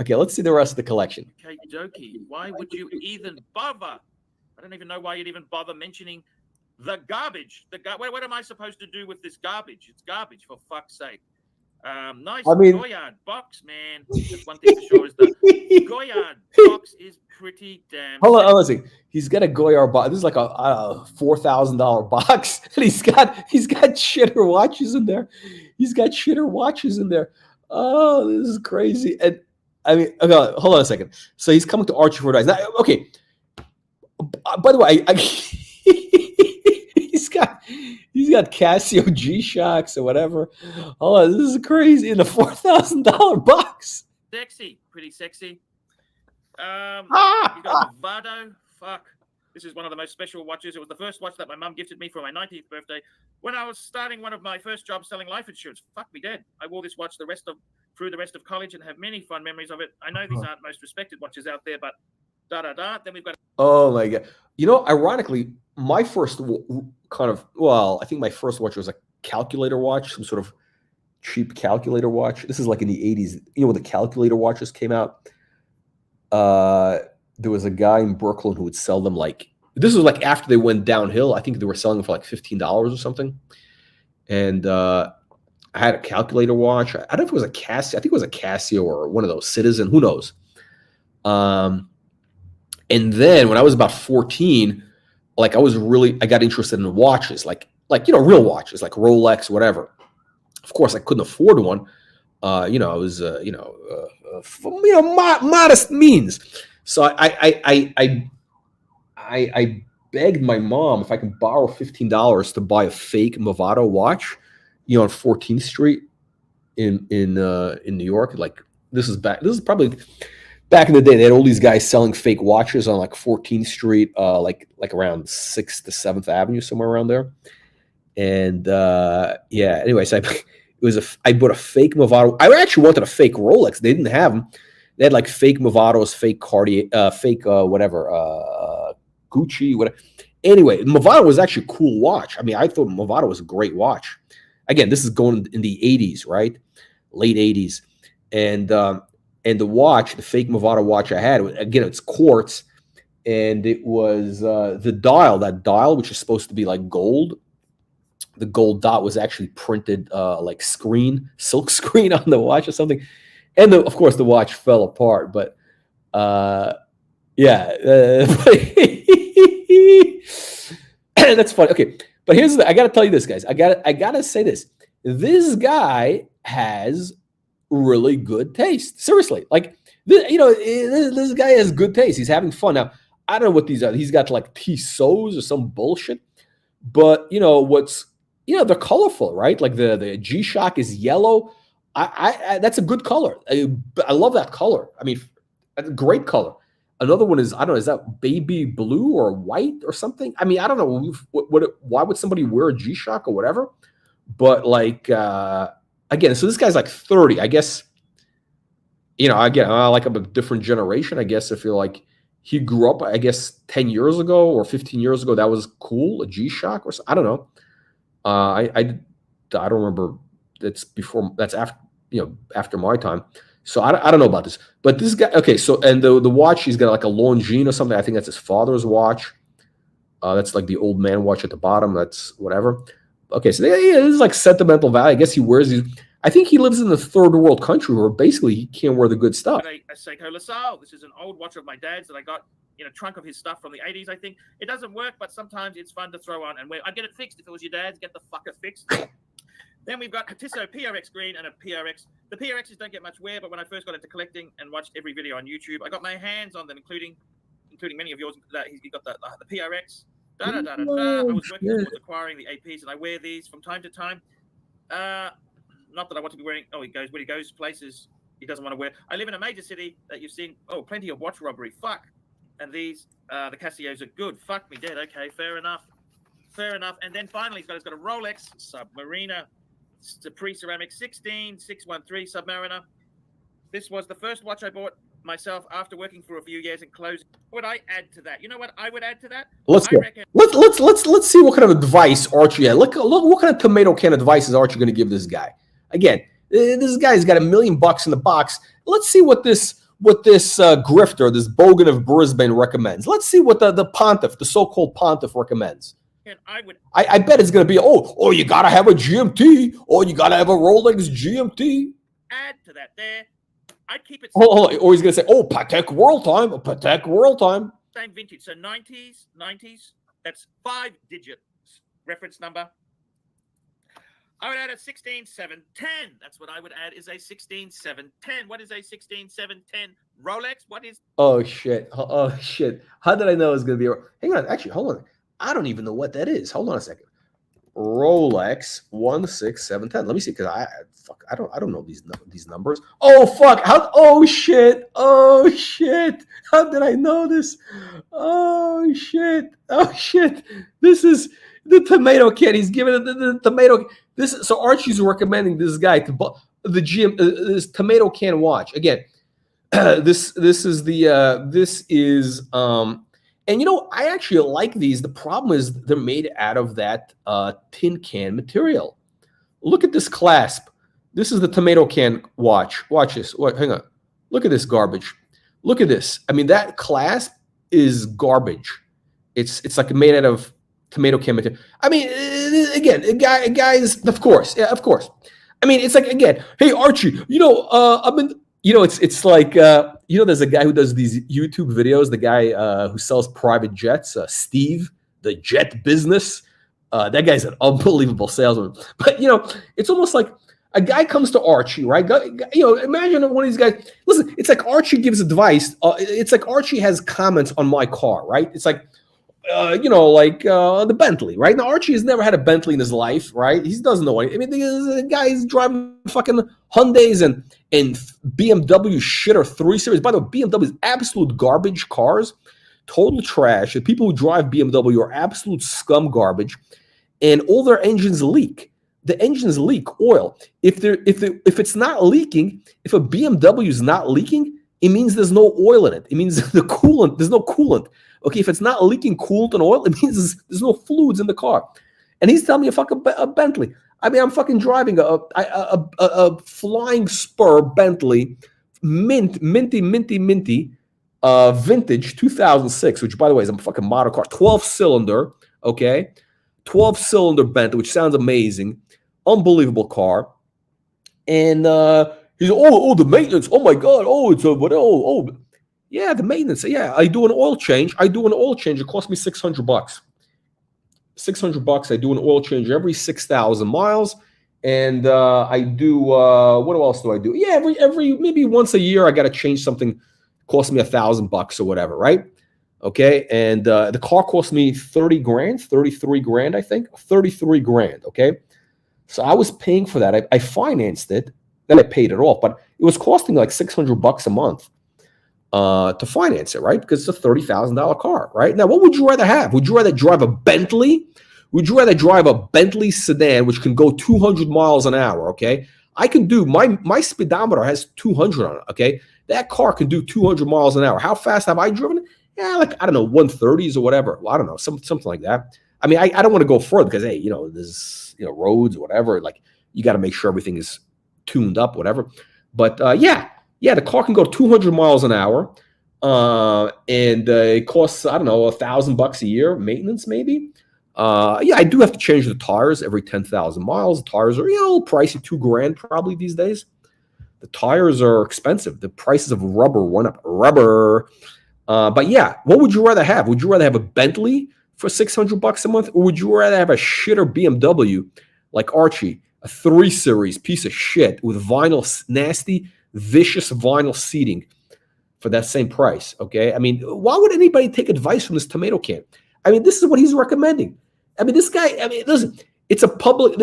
Okay, let's see the rest of the collection. Okay, Doki, why would you even bother? I don't even know why you'd even bother mentioning the garbage. What am I supposed to do with this garbage? It's garbage, for fuck's sake. Nice Goyard box, man. That's one thing for sure is the Goyard box is pretty damn. Hold on, listen. He's got a Goyard box. This is like a $4,000 box, and he's got shitter watches in there. He's got shitter watches in there. Oh, this is crazy. And I mean, okay, hold on a second. So he's coming to Archie for advice. Now, okay. By the way, he's got Casio G-Shocks or whatever. Hold on, this is crazy. In a $4,000 box. Sexy, pretty sexy. You got a Vado. Fuck. This is one of the most special watches. It was the first watch that my mum gifted me for my 19th birthday when I was starting one of my first jobs selling life insurance. Fuck me dead. I wore this watch through the rest of college and have many fun memories of it. I know these aren't most respected watches out there, but Then we've got. Oh my god! You know, ironically, my first kind of, well, I think my first watch was a calculator watch, some sort of cheap calculator watch. This is like in the 80s. You know, when the calculator watches came out, there was a guy in Brooklyn who would sell them like, this was like after they went downhill. I think they were selling them for like $15 or something. And I had a calculator watch. I don't know if it was a Casio. I think it was a Casio or one of those Citizen. Who knows? And then when I was about 14, like I got interested in watches, like real watches, like Rolex, whatever. Of course, I couldn't afford one. I was modest means. So I begged my mom if I could borrow $15 to buy a fake Movado watch, on 14th Street in New York. Like this is probably back in the day. They had all these guys selling fake watches on like 14th Street, like around 6th to 7th Avenue, somewhere around there. And anyways, I bought a fake Movado. I actually wanted a fake Rolex. They didn't have them. They had like fake Movados, fake Cartier, fake Gucci, whatever. Anyway, Movado was actually a cool watch. I mean, I thought Movado was a great watch. Again, this is going in the 80s, right? Late 80s. And the watch, the fake Movado watch I had, again, it's quartz. And it was that dial, which is supposed to be like gold. The gold dot was actually printed like silk screen on the watch or something. And of course, the watch fell apart. But that's funny. Okay, but I got to tell you this, guys. I got to say this. This guy has really good taste. Seriously, like this guy has good taste. He's having fun. Now, I don't know what these are. He's got like Tissot's or some bullshit. But they're colorful, right? Like the G-Shock is yellow. I that's a good color. I love that color. I mean, a great color. Another one is, I don't know, is that baby blue or white or something? I mean, I don't know why would somebody wear a G-Shock or whatever. But like again, so this guy's like 30. I guess again, like I'm a different generation. I guess if you're like he grew up, I guess 10 years ago or 15 years ago, that was cool, a G-Shock or something. I don't know. I don't remember. That's after my time. So I don't know about this. But this guy, okay, so and the watch, he's got like a Longines or something. I think that's his father's watch. That's like the old man watch at the bottom. That's whatever. Okay, so this is like sentimental value. I guess he wears these. I think he lives in the third world country where basically he can't wear the good stuff. A Seiko LaSalle. This is an old watch of my dad's that I got in a trunk of his stuff from the 80s, I think. It doesn't work, but sometimes it's fun to throw on and wear. I'd get it fixed if it was your dad's. Get the fucker fixed. Then we've got a Tissot PRX green and a PRX. The PRXs don't get much wear, but when I first got into collecting and watched every video on YouTube, I got my hands on them, including many of yours. That he got the PRX. I was working towards acquiring the APs, and I wear these from time to time. Not that I want to be wearing. Oh, when he goes places, he doesn't want to wear. I live in a major city that you've seen. Oh, plenty of watch robbery. Fuck. And these, the Casios are good. Fuck me dead. Okay, fair enough. And then finally, he's got a Rolex Submariner. It's a pre-ceramic 16613 Submariner. This was the first watch I bought myself after working for a few years in closing. What would I add to that? You know what I would add to that? Let's see what kind of advice Archie had. Look what kind of tomato can advice is Archie going to give this guy. Again, this guy's got $1 million in the box. Let's see what this grifter, this Bogan of Brisbane recommends. Let's see what the pontiff, the so-called pontiff, recommends. And I bet it's going to be, you got to have a GMT, or you got to have a Rolex GMT. Add to that there. I'd keep it. Or he's going to say, Patek World Time. Same vintage. So 90s. That's 5 digits reference number. I would add a 16710. That's what I would add is a 16710. What is a 16710? Rolex? What is? Oh shit. How did I know it was going to be? Hang on. Actually, hold on. I don't even know what that is. Hold on a second. Rolex 16710. Let me see, because I don't know these numbers. Oh fuck! Oh shit! How did I know this? Oh shit! This is the tomato can. He's giving it the tomato. So Archie's recommending this guy to this tomato can watch again. This is and I actually like these. The problem is they're made out of that tin can material. Look at this clasp. This is the tomato can watch. Watch this. What? Hang on. Look at this garbage. Look at this. I mean, that clasp is garbage. It's like made out of tomato can material. I mean, again, guys, of course. Yeah, of course. I mean, it's like, again, hey, Archie, I've been, it's like, there's a guy who does these YouTube videos, the guy who sells private jets, Steve, the jet business. That guy's an unbelievable salesman. But, it's almost like a guy comes to Archie, right? Imagine one of these guys. Listen, it's like Archie gives advice. It's like Archie has comments on my car, right? It's like, the Bentley, right? Now, Archie has never had a Bentley in his life, right? He doesn't know anything. I mean, the guy's driving fucking Hyundais and BMW shit or 3 Series. By the way, BMW is absolute garbage cars, total trash. The people who drive BMW are absolute scum garbage, and all their engines leak. The engines leak oil. If it's not leaking, if a BMW is not leaking, it means there's no oil in it. It means there's no coolant. Okay, if it's not leaking coolant and oil, it means there's no fluids in the car. And he's telling me a Bentley. I mean, I'm fucking driving a flying spur Bentley, minty, vintage 2006, which, by the way, is a fucking model car, 12-cylinder, okay? 12-cylinder Bentley, which sounds amazing. Unbelievable car. And he's the maintenance. Oh my God. Yeah, the maintenance. Yeah, I do an oil change. It cost me $600. $600. I do an oil change every 6,000 miles. And I do, what else do I do? Yeah, every maybe once a year, I got to change something. Cost me $1,000 or whatever, right? Okay. And the car cost me 33 grand, I think. 33 grand. Okay. So I was paying for that. I financed it. Then I paid it off. But it was costing like $600 a month to finance it, right? Because it's a $30,000 car, right? Now, what would you rather have? Would you rather drive a Bentley? Would you rather drive a Bentley sedan, which can go 200 miles an hour, okay? I can do, my speedometer has 200 on it, okay? That car can do 200 miles an hour. How fast have I driven it? Yeah, like, I don't know, 130s or whatever. Well, I don't know, something like that. I mean, I don't want to go further because, hey, there's, roads or whatever. Like, you got to make sure everything is tuned up, whatever. But, yeah, the car can go 200 miles an hour. And it costs, I don't know, $1,000 a year, maintenance maybe. Yeah, I do have to change the tires every 10,000 miles. The tires are, a little pricey, $2 grand probably these days. The tires are expensive. The prices of rubber went up. But yeah, what would you rather have? Would you rather have a Bentley for $600 a month, or would you rather have a shitter BMW like Archie, a 3 Series piece of shit with nasty, vicious vinyl seating for that same price? Okay, I mean, why would anybody take advice from this tomato can? I mean, this is what he's recommending. I mean, this guy, listen, it's a public,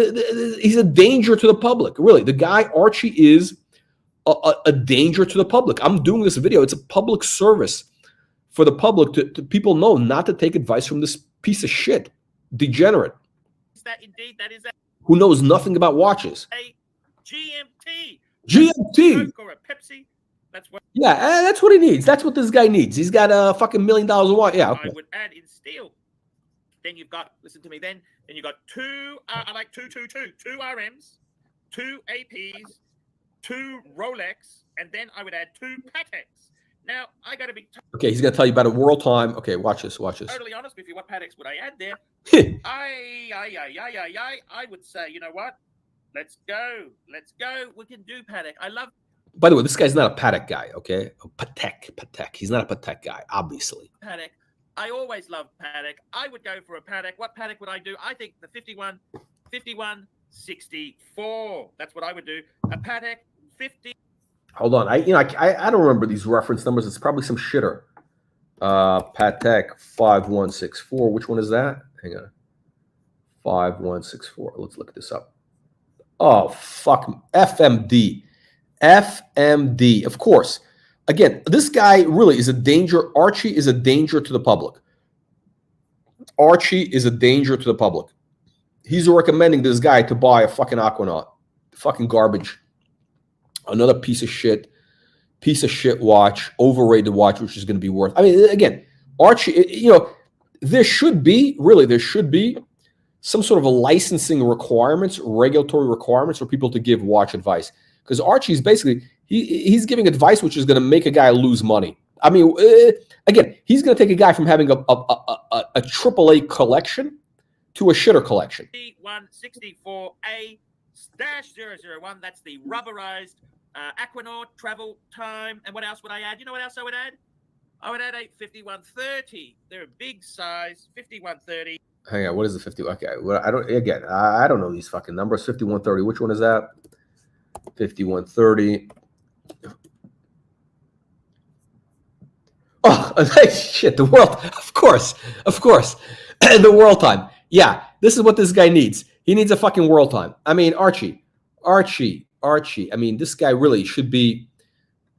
he's a danger to the public. Really, the guy, Archie, is a danger to the public. I'm doing this video. It's a public service for the public to people know not to take advice from this piece of shit, degenerate. Is that indeed? That is that. Who knows nothing about watches. A GMT. GMT. Or a Pepsi. That's what. Yeah, that's what he needs. That's what this guy needs. He's got a fucking $1 million of watch. Yeah. Okay. I would add in steel. Then you've got, listen to me. Then you got two. I like two RMs, 2 APs, 2 Rolex, and then I would add 2 Pateks. Now I got to be. Okay, he's gonna tell you about a world time. Okay, watch this. Totally honest with you, what Pateks would I add there? I would say, you know what? Let's go. We can do Patek. I love. By the way, this guy's not a Patek guy. Okay, Patek. He's not a Patek guy, obviously. Patek. I always loved Patek. I would go for a Patek. What Patek would I do? I think the 5164. That's what I would do. A Patek 50. Hold on, I don't remember these reference numbers. It's probably some shitter. Patek 5164. Which one is that? Hang on. 5164. Let's look this up. Oh fuck, FMD. Of course. Again, this guy really is a danger. Archie is a danger to the public. He's recommending this guy to buy a fucking Aquanaut. Fucking garbage. Another piece of shit watch, overrated watch, which is going to be worth. I mean, again, Archie, there should be some sort of a licensing requirements, regulatory requirements for people to give watch advice. Because Archie's basically, he's giving advice which is going to make a guy lose money. I mean, again, he's going to take a guy from having a AAA collection to a shitter collection. 164A-001. That's the rubberized Aquanaut travel time. And what else would I add? You know what else I would add? I would add a 5130. They're a big size, 5130. Hang on, what is the 50? Okay, well, I don't know these fucking numbers. 5130. Which one is that? 5130. Oh, shit! The world, of course, the world time. Yeah, this is what this guy needs. He needs a fucking world time. I mean, Archie. I mean, this guy really should be.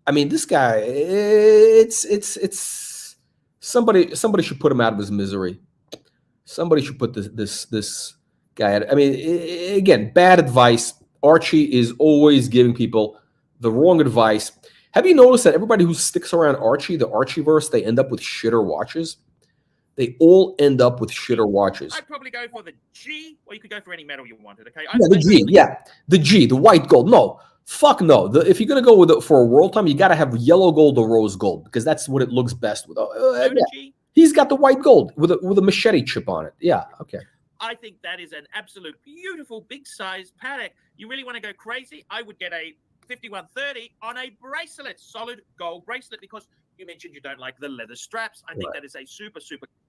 I mean, this guy. It's somebody should put him out of his misery. Somebody should put this guy out. I mean, again, bad advice. Archie is always giving people the wrong advice. Have you noticed that everybody who sticks around Archie, the Archieverse, they end up with shitter watches? They all end up with shitter watches. I'd probably go for the G, or you could go for any metal you wanted, okay? Yeah, the G, the G, the white gold. No, fuck no. If you're going to go with for a world time, you got to have yellow gold or rose gold, because that's what it looks best with. Yeah. He's got the white gold with a machete chip on it. Yeah, okay. I think that is an absolute beautiful big size Patek. You really want to go crazy? I would get a 5130 on a bracelet, solid gold bracelet, because you mentioned you don't like the leather straps. I think that is a super.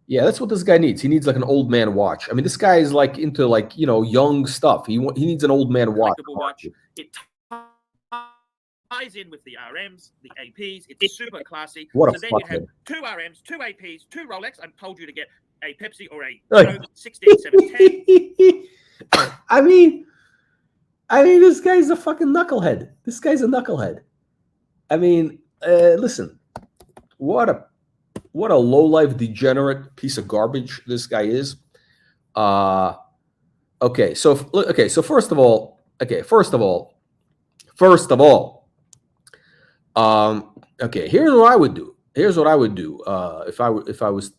Yeah, that's what this guy needs. He needs like an old man watch. I mean, this guy is like into like, you know, young stuff. He needs an old man watch. It ties in with the RMs, the APs. It's super classy. What so then you have 2 RMs, 2 APs, 2 Rolex. I told you to get a Pepsi or a 16710. I mean, this guy's a fucking knucklehead. This guy's a knucklehead. I mean, listen, what a low-life degenerate piece of garbage this guy is. Okay, so first of all, okay, here's what I would do. If I was.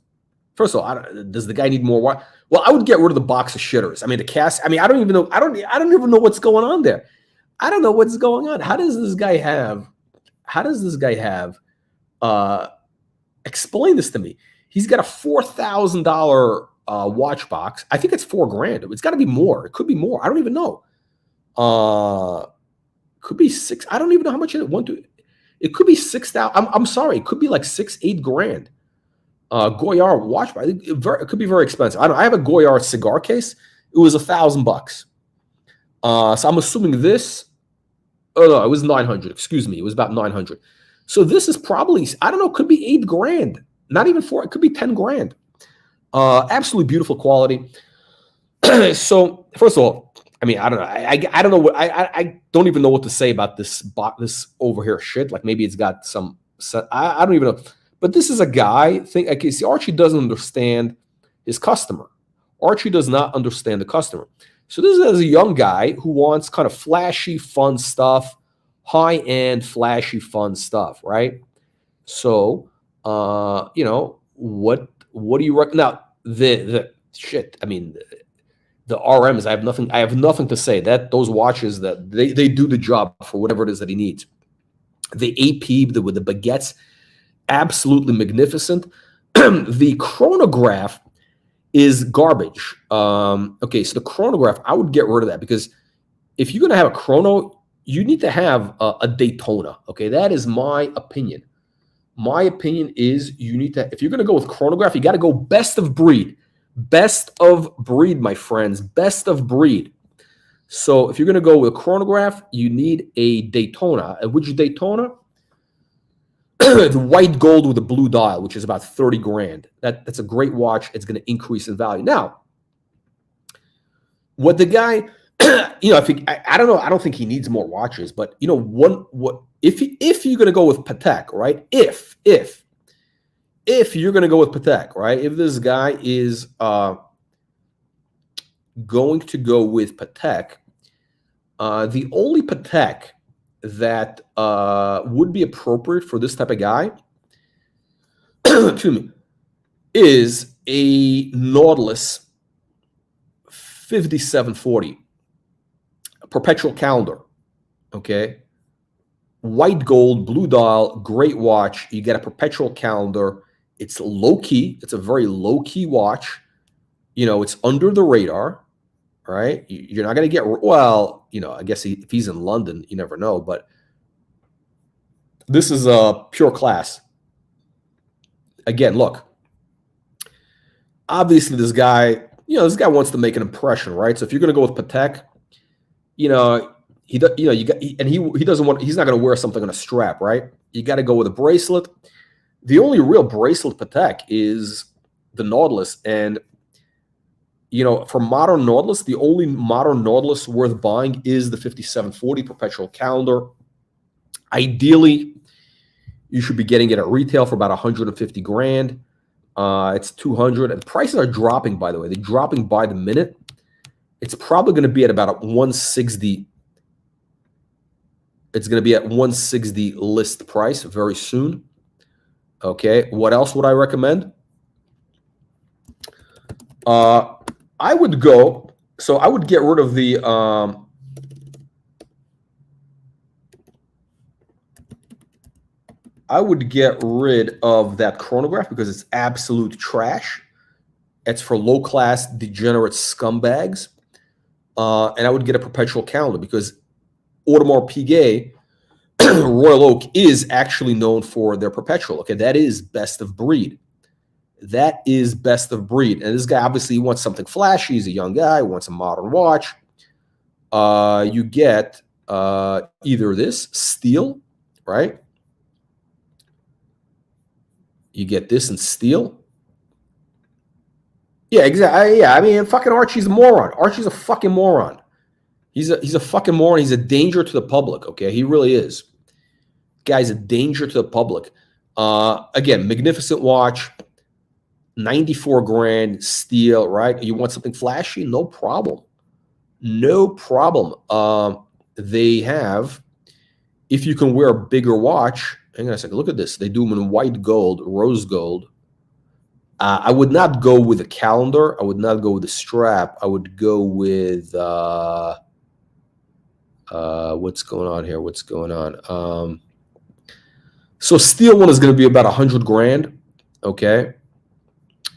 First of all, does the guy need more watch? Well, I would get rid of the box of shitters. I mean, the Casio. I mean, I don't even know. I don't even know what's going on there. I don't know what's going on. How does this guy have? Explain this to me. He's got a $4,000 watch box. I think it's $4,000. It's got to be more. It could be more. I don't even know. Could be 6. I don't even know how much it is. It could be 6,000. I'm sorry. It could be like 6-8 grand. Goyard watch, it could be very expensive. I have a Goyard cigar case. It was $1,000. So I'm assuming this. Oh no, it was 900. Excuse me, it was about 900. So this is probably, I don't know, could be 8 grand. Not even 4. It could be 10 grand. Absolutely beautiful quality. So first of all, I mean, I don't know. I don't know what I don't even know what to say about this over here shit. Like maybe it's got some. I don't even know. But this is a guy. Okay, see, Archie doesn't understand his customer. Archie does not understand the customer. So this is a young guy who wants kind of flashy, fun stuff, high-end, flashy, fun stuff, right? So, you know, what do you reckon? Now, the shit. I mean, the RMs. I have nothing to say. That those watches that they do the job for whatever it is that he needs. The AP with the baguettes. Absolutely magnificent. The chronograph is garbage. Okay, so the chronograph, I would get rid of that, because if you're going to have a chrono, you need to have a Daytona. Okay, that is my opinion. My opinion is you need to, if you're going to go with chronograph, you got to go best of breed. Best of breed, my friends. Best of breed. So if you're going to go with a chronograph, you need a Daytona. And which Daytona? The white gold with a blue dial, which is about 30 grand. That's a great watch. It's going to increase in value. Now, what the guy, you know, I don't know. I don't think he needs more watches, but you know, if you're going to go with Patek, right? If you're going to go with Patek, right? If this guy is going to go with Patek, the only Patek that would be appropriate for this type of guy, excuse me, is a Nautilus 5740. Perpetual calendar. Okay. White gold, blue dial, great watch. You get a perpetual calendar. It's low key. It's a very low key watch. You know, it's under the radar, right? You're not going to get, well, you know, I guess if he's in London, you never know, but this is a pure class. Again, look, obviously this guy, you know, this guy wants to make an impression, right? So if you're going to go with Patek, you know, he doesn't want, he's not going to wear something on a strap, right? You got to go with a bracelet. The only real bracelet Patek is the Nautilus. And, you know, for modern Nautilus, the only modern Nautilus worth buying is the 5740 perpetual calendar. Ideally, you should be getting it at retail for about 150 grand. It's 200, and prices are dropping, by the way. They're dropping by the minute. It's probably going to be at about 160. It's going to be at 160 list price very soon. Okay, what else would I recommend? I would go, so I would get rid of the I would get rid of that chronograph because it's absolute trash. It's for low-class, degenerate scumbags. And I would get a perpetual calendar because Audemars Piguet, Royal Oak, is actually known for their perpetual. Okay, that is best of breed. That is best of breed. And this guy obviously wants something flashy. He's a young guy, wants a modern watch. You get either this, steel, right? You get this in steel. Yeah, exactly. Yeah, I mean, fucking Archie's a moron. Archie's a fucking moron. He's a fucking moron. He's a danger to the public, okay? He really is. Guy's a danger to the public. Again, magnificent watch, 94 grand, steel, right? You want something flashy? No problem. No problem. They have, if you can wear a bigger watch, hang on a second, look at this. They do them in white gold, rose gold. I would not go with a calendar. I would not go with a strap. I would go with, what's going on here? What's going on? So steel one is going to be about 100 grand. Okay.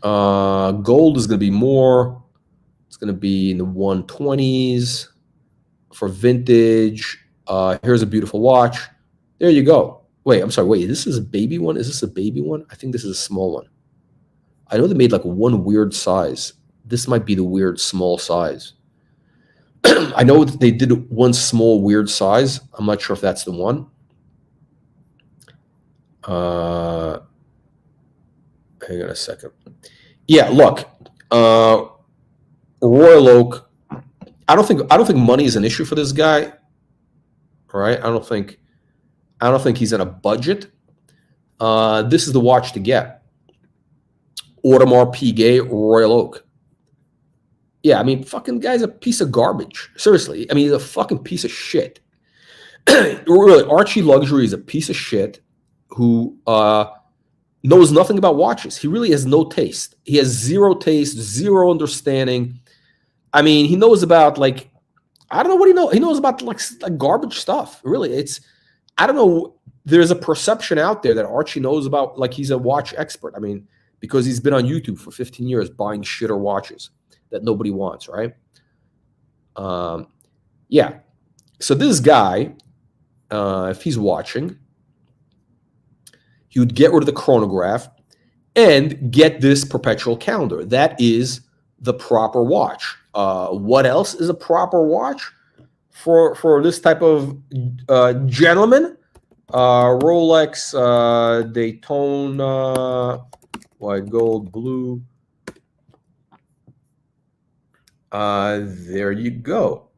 Gold is going to be more. It's going to be in the 120s for vintage. Here's a beautiful watch. There you go. Wait, I'm sorry. Wait, this is a baby one? Is this a baby one? I think this is a small one. I know they made like one weird size. This might be the weird small size. I know that they did one small weird size. I'm not sure if that's the one. Hang on a second. Yeah, look. Royal Oak. I don't think money is an issue for this guy. All right? I don't think he's in a budget. This is the watch to get. Audemars Piguet Royal Oak. Yeah, I mean, fucking guy's a piece of garbage. Seriously. I mean, he's a fucking piece of shit. Really, ArchieLuxury is a piece of shit who knows nothing about watches. He really has no taste. He has zero taste, zero understanding. I mean, he knows about, like, I don't know what he knows. He knows about like garbage stuff. Really, it's, I don't know. There's a perception out there that Archie knows about, like he's a watch expert. I mean, because he's been on YouTube for 15 years buying shitter watches that nobody wants, right? Yeah. So this guy, if he's watching, he would get rid of the chronograph and get this perpetual calendar. That is the proper watch. What else is a proper watch for this type of gentleman? Rolex, Daytona, white gold, blue. There you go.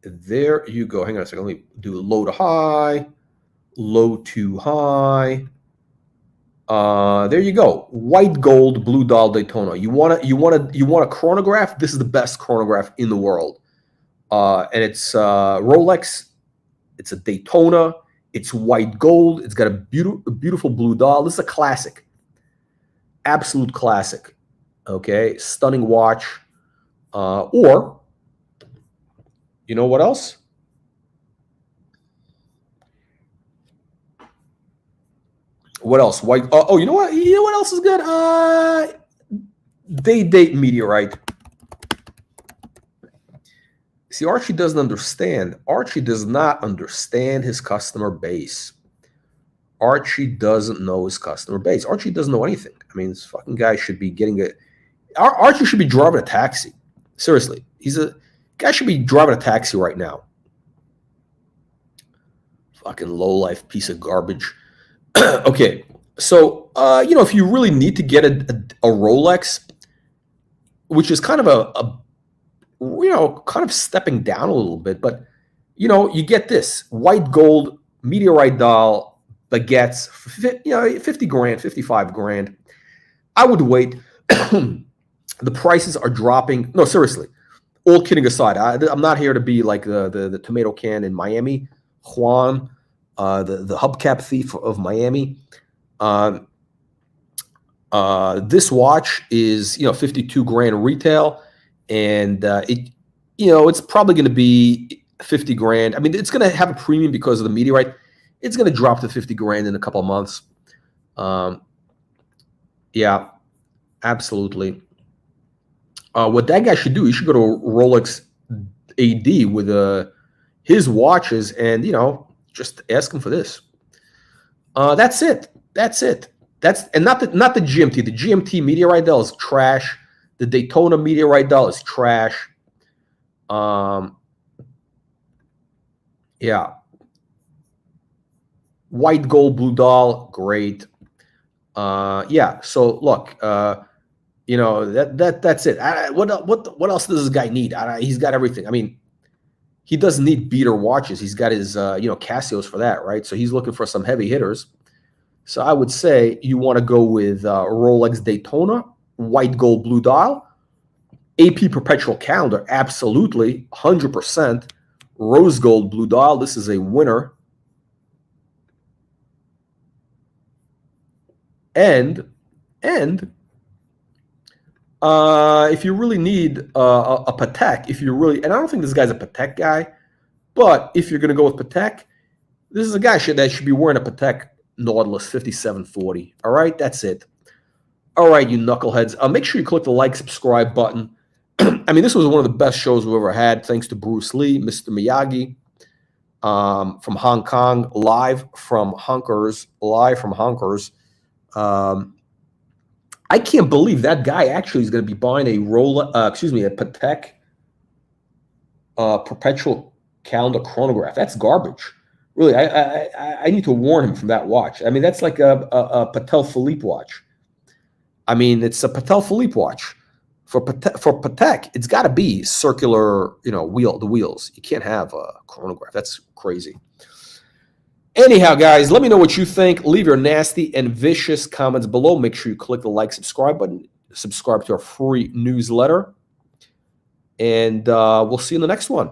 There you go. Hang on a second. Let me do low to high, low to high. There you go. White gold, blue dial Daytona. You want a chronograph? This is the best chronograph in the world. And it's Rolex. It's a Daytona. It's white gold. It's got a beautiful blue dial. This is a classic. Absolute classic. Okay, stunning watch. Or You know what else? What else? White. Oh, you know what? You know what else is good? Day-date meteorite. See, Archie doesn't understand. Archie does not understand his customer base. Archie doesn't know his customer base. Archie doesn't know anything. I mean, this fucking guy should be getting it. Archie should be driving a taxi. Seriously. Guy should be driving a taxi right now. Fucking low-life piece of garbage. Okay. So, you know, if you really need to get a Rolex, which is kind of you know, kind of stepping down a little bit, but, you know, you get this white gold meteorite dial baguettes, you know, 50 grand, 55 grand. I would wait. The prices are dropping. No, seriously. All kidding aside, I'm not here to be like the tomato can in Miami, Juan, the hubcap thief of Miami. This watch is, you know, 52 grand retail. And you know, it's probably going to be 50 grand. I mean, it's going to have a premium because of the meteorite. It's going to drop to 50 grand in a couple of months. Yeah, absolutely. What that guy should do, he should go to Rolex AD with his watches, and you know, just ask him for this. That's it. That's it. And not the GMT. The GMT meteorite dial is trash. The Daytona meteorite dial is trash. Yeah. White gold blue dial, great. Yeah. So look, you know, that's it. What else does this guy need? He's got everything. I mean, he doesn't need beater watches. He's got his you know, Casios for that, right? So he's looking for some heavy hitters. So I would say you want to go with Rolex Daytona, white gold blue dial, AP perpetual calendar, absolutely, 100%. Rose gold blue dial, this is a winner. And if you really need a Patek, if you really, and I don't think this guy's a Patek guy, but if you're going to go with Patek, this is a guy that should be wearing a Patek Nautilus 5740. All right, that's it. All right, you knuckleheads. Make sure you click the like, subscribe button. I mean, this was one of the best shows we've ever had, thanks to Bruce Lee, Mr. Miyagi, from Hong Kong, live from Honkers. I can't believe that guy actually is going to be buying a a Patek perpetual calendar chronograph. That's garbage. Really, I need to warn him from that watch. I mean, that's like a Patel Philippe watch. I mean, it's a Patel Philippe watch. For Patek, it's got to be circular, you know, the wheels. You can't have a chronograph. That's crazy. Anyhow, guys, let me know what you think. Leave your nasty and vicious comments below. Make sure you click the like, subscribe button. Subscribe to our free newsletter. And we'll see you in the next one.